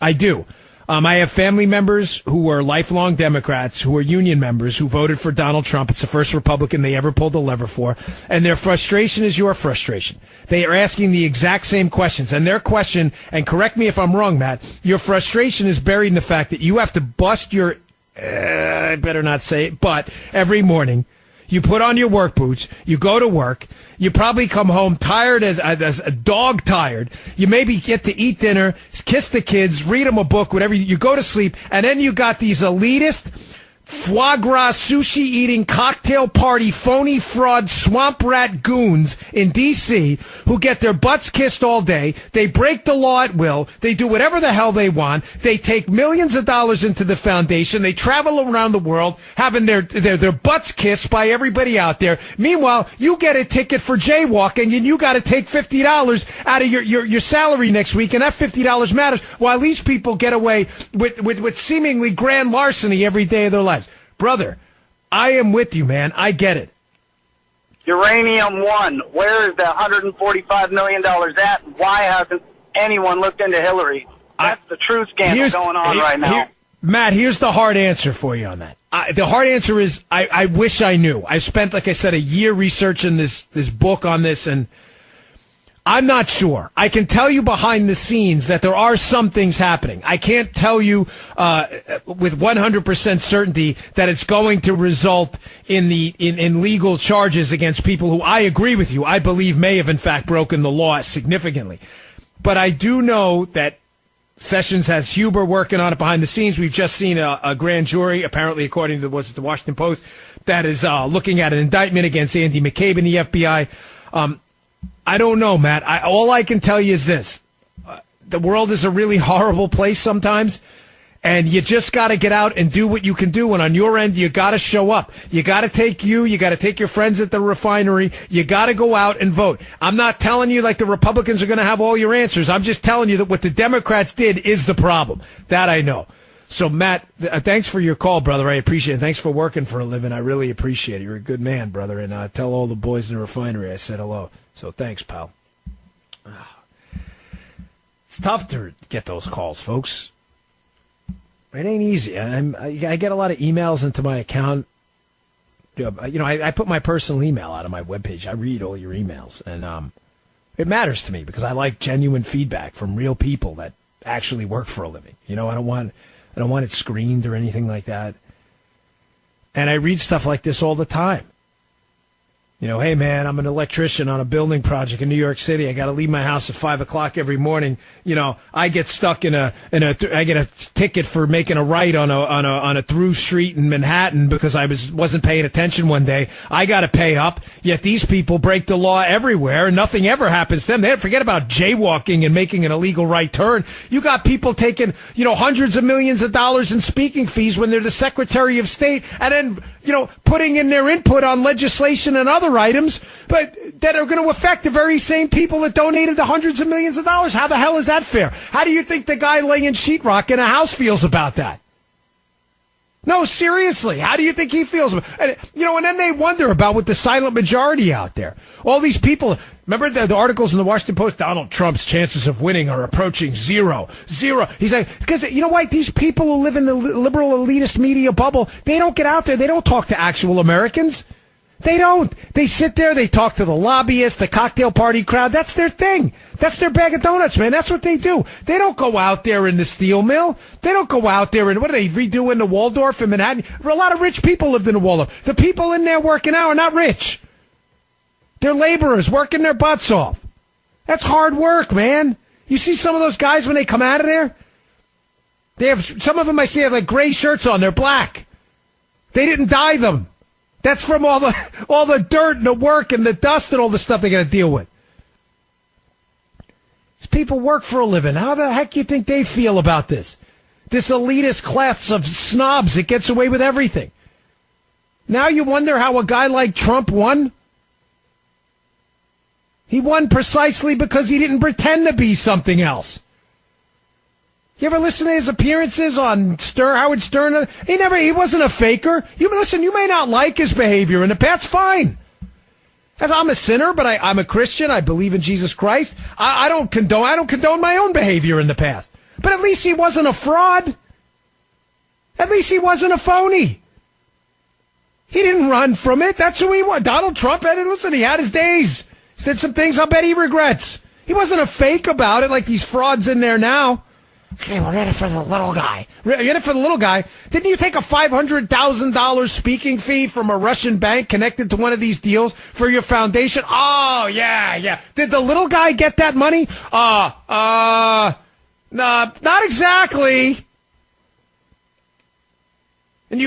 I do. I have family members who are lifelong Democrats, who are union members, who voted for Donald Trump. It's the first Republican they ever pulled the lever for. And their frustration is your frustration. They are asking the exact same questions. And their question, and correct me if I'm wrong, Matt, your frustration is buried in the fact that you have to bust your, I better not say it, but every morning You put on your work boots. You go to work. You probably come home tired as a dog tired. You maybe get to eat dinner, kiss the kids, read them a book, whatever. You go to sleep, and then you got these elitist, foie gras, sushi-eating, cocktail party, phony fraud, swamp rat goons in D.C. who get their butts kissed all day. They break the law at will. They do whatever the hell they want. They take millions of dollars into the foundation. They travel around the world having their butts kissed by everybody out there. Meanwhile, you get a ticket for jaywalking, and you got to take $50 out of your salary next week, and that $50 matters, while these people get away with seemingly grand larceny every day of their lives. Brother, I am with you, man. I get it. Uranium One, where is the $145 million at? Why hasn't anyone looked into Hillary? That's the true scandal going on right now. Matt, here's the hard answer for you on that. The hard answer is I wish I knew. I spent, like I said, a year researching this book on this, and I'm not sure. I can tell you behind the scenes that there are some things happening. I can't tell you with 100% certainty that it's going to result in legal charges against people who I agree with you, I believe may have in fact broken the law significantly. But I do know that Sessions has Huber working on it behind the scenes. We've just seen a grand jury, apparently according to the Washington Post, that is looking at an indictment against Andy McCabe in the FBI. I don't know, Matt. All I can tell you is this. The world is a really horrible place sometimes, and you just got to get out and do what you can do. And on your end, you got to show up. You got to take your friends at the refinery. You got to go out and vote. I'm not telling you like the Republicans are going to have all your answers. I'm just telling you that what the Democrats did is the problem. That I know. So, Matt, thanks for your call, brother. I appreciate it. Thanks for working for a living. I really appreciate it. You're a good man, brother. And tell all the boys in the refinery I said hello. So thanks, pal. It's tough to get those calls, folks. It ain't easy. I get a lot of emails into my account. I put my personal email out on my webpage. I read all your emails, and it matters to me because I like genuine feedback from real people that actually work for a living. I don't want it screened or anything like that. And I read stuff like this all the time. Hey, man, I'm an electrician on a building project in New York City. I got to leave my house at 5 o'clock every morning. I get stuck I get a ticket for making a right on a through street in Manhattan because I wasn't paying attention one day. I got to pay up. Yet these people break the law everywhere and nothing ever happens to them. They don't forget about jaywalking and making an illegal right turn. You got people taking, hundreds of millions of dollars in speaking fees when they're the Secretary of State and then, putting in their input on legislation and other items, but that are going to affect the very same people that donated the hundreds of millions of dollars. How the hell is that fair? How do you think the guy laying sheetrock in a house feels about that? No, seriously. How do you think he feels? And then they wonder about with the silent majority out there. All these people, remember the articles in the Washington Post, Donald Trump's chances of winning are approaching zero. He's like, because you know why? These people who live in the liberal elitist media bubble, they don't get out there. They don't talk to actual Americans. They don't. They sit there. They talk to the lobbyists, the cocktail party crowd. That's their thing. That's their bag of donuts, man. That's what they do. They don't go out there in the steel mill. They don't go out there and what are they redoing the Waldorf in Manhattan? A lot of rich people lived in the Waldorf. The people in there working out are not rich. They're laborers working their butts off. That's hard work, man. You see some of those guys when they come out of there? They have some of them I see have like gray shirts on. They're black. They didn't dye them. That's from all the dirt and the work and the dust and all the stuff they got to deal with. These people work for a living. How the heck do you think they feel about this? This elitist class of snobs that gets away with everything. Now you wonder how a guy like Trump won? He won precisely because he didn't pretend to be something else. You ever listen to his appearances on Howard Stern? He wasn't a faker. You may not like his behavior in the past. Fine. I'm a sinner, but I'm a Christian. I believe in Jesus Christ. I don't condone my own behavior in the past. But at least he wasn't a fraud. At least he wasn't a phony. He didn't run from it. That's who he was. Donald Trump, he had his days. He did some things I'll bet he regrets. He wasn't a fake about it like these frauds in there now. Hey, we're in it for the little guy. You're in it for the little guy? Didn't you take a $500,000 speaking fee from a Russian bank connected to one of these deals for your foundation? Oh, yeah. Did the little guy get that money? Nah, not exactly. And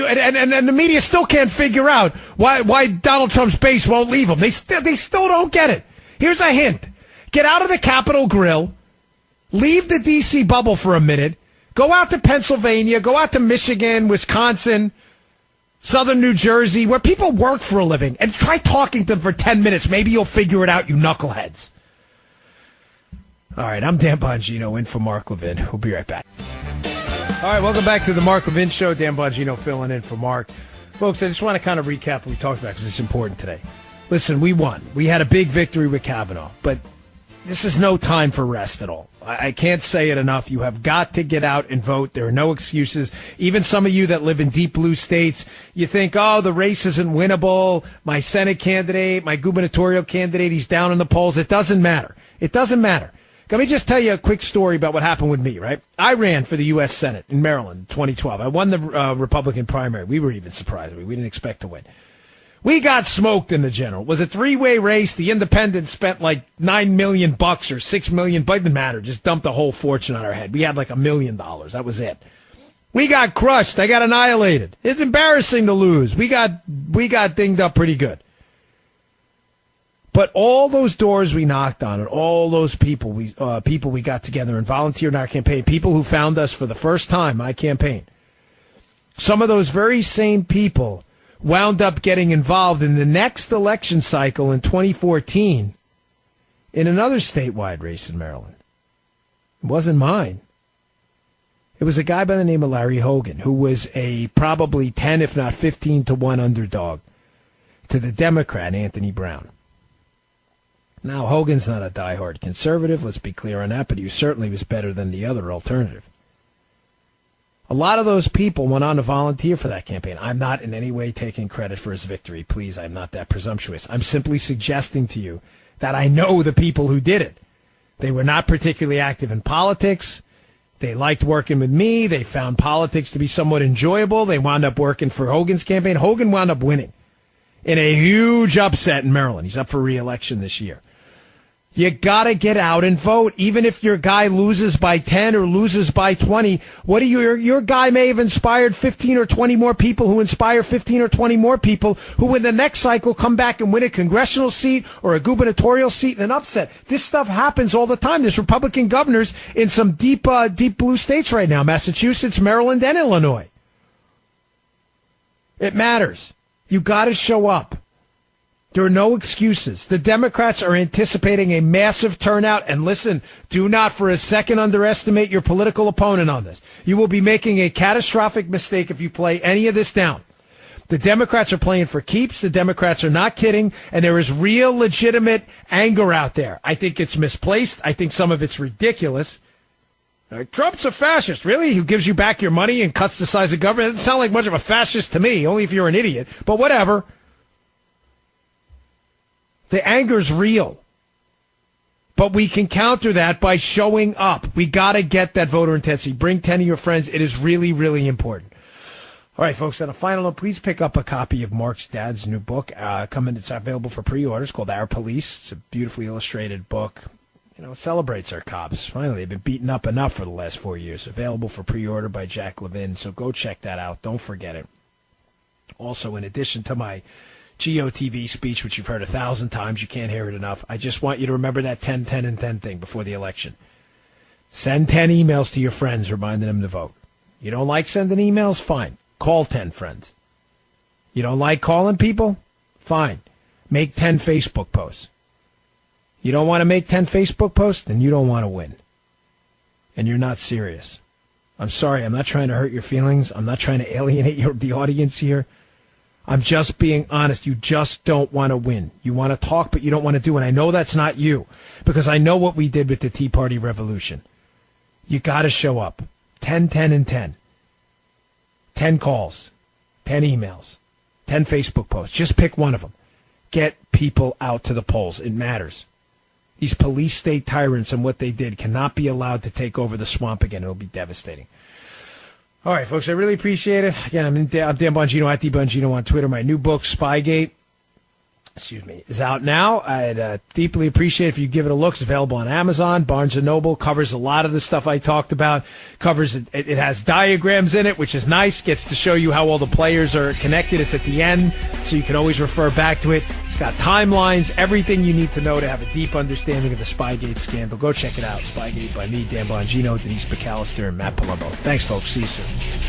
the media still can't figure out why Donald Trump's base won't leave him. They still don't get it. Here's a hint. Get out of the Capitol grill. Leave the D.C. bubble for a minute. Go out to Pennsylvania. Go out to Michigan, Wisconsin, southern New Jersey, where people work for a living, and try talking to them for 10 minutes. Maybe you'll figure it out, you knuckleheads. All right, I'm Dan Bongino in for Mark Levin. We'll be right back. All right, welcome back to the Mark Levin Show. Dan Bongino filling in for Mark. Folks, I just want to kind of recap what we talked about because it's important today. Listen, we won. We had a big victory with Kavanaugh, but this is no time for rest at all. I can't say it enough. You have got to get out and vote. There are no excuses. Even some of you that live in deep blue states, you think, oh, the race isn't winnable. My Senate candidate, my gubernatorial candidate, he's down in the polls. It doesn't matter. It doesn't matter. Let me just tell you a quick story about what happened with me, right? I ran for the U.S. Senate in Maryland in 2012. I won the Republican primary. We were even surprised. We didn't expect to win. We got smoked in the general. It was a three-way race. The independents spent like $9 million or $6 million. But it didn't matter. Just dumped a whole fortune on our head. We had like $1 million. That was it. We got crushed. I got annihilated. It's embarrassing to lose. We got dinged up pretty good. But all those doors we knocked on and all those people we got together and volunteered in our campaign, people who found us for the first time, my campaign, some of those very same people wound up getting involved in the next election cycle in 2014 in another statewide race in Maryland. It wasn't mine. It was a guy by the name of Larry Hogan, who was a probably 10, if not 15 to 1 underdog to the Democrat, Anthony Brown. Now, Hogan's not a diehard conservative, let's be clear on that, but he certainly was better than the other alternative. A lot of those people went on to volunteer for that campaign. I'm not in any way taking credit for his victory. Please, I'm not that presumptuous. I'm simply suggesting to you that I know the people who did it. They were not particularly active in politics. They liked working with me. They found politics to be somewhat enjoyable. They wound up working for Hogan's campaign. Hogan wound up winning in a huge upset in Maryland. He's up for re-election this year. You got to get out and vote, even if your guy loses by 10 or loses by 20. What do your guy may have inspired 15 or 20 more people who inspire 15 or 20 more people who in the next cycle come back and win a congressional seat or a gubernatorial seat in an upset. This stuff happens all the time. There's Republican governors in some deep blue states right now, Massachusetts, Maryland, and Illinois. It matters. You got to show up. There are no excuses. The Democrats are anticipating a massive turnout. And listen, do not for a second underestimate your political opponent on this. You will be making a catastrophic mistake if you play any of this down. The Democrats are playing for keeps. The Democrats are not kidding. And there is real legitimate anger out there. I think it's misplaced. I think some of it's ridiculous. Trump's a fascist. Really? Who gives you back your money and cuts the size of government? It doesn't sound like much of a fascist to me, only if you're an idiot. But whatever. The anger's real. But we can counter that by showing up. We got to get that voter intensity. Bring 10 of your friends. It is really, really important. All right, folks, on a final note, please pick up a copy of Mark's dad's new book. It's available for pre-orders called Our Police. It's a beautifully illustrated book. You know, it celebrates our cops. Finally, they've been beaten up enough for the last 4 years. Available for pre-order by Jack Levin. So go check that out. Don't forget it. Also, in addition to my GOTV speech, which you've heard 1,000 times, you can't hear it enough. I just want you to remember that 10, 10, and 10 thing before the election. Send 10 emails to your friends reminding them to vote. You don't like sending emails? Fine. Call 10 friends. You don't like calling people? Fine. Make 10 Facebook posts. You don't want to make 10 Facebook posts? Then you don't want to win. And you're not serious. I'm sorry. I'm not trying to hurt your feelings. I'm not trying to alienate the audience here. I'm just being honest. You just don't want to win. You want to talk, but you don't want to do. And I know that's not you, because I know what we did with the Tea Party revolution. You got to show up. 10, 10, and 10. 10 calls, 10 emails, 10 Facebook posts. Just pick one of them. Get people out to the polls. It matters. These police state tyrants and what they did cannot be allowed to take over the swamp again. It'll be devastating. All right, folks, I really appreciate it. Again, I'm Dan Bongino, at DBongino on Twitter. My new book, Spygate, is out now. I'd deeply appreciate if you give it a look. It's available on Amazon. Barnes & Noble covers a lot of the stuff I talked about. It has diagrams in it, which is nice. Gets to show you how all the players are connected. It's at the end, so you can always refer back to it. It's got timelines, everything you need to know to have a deep understanding of the Spygate scandal. Go check it out. Spygate by me, Dan Bongino, Denise McAllister, and Matt Palumbo. Thanks, folks. See you soon.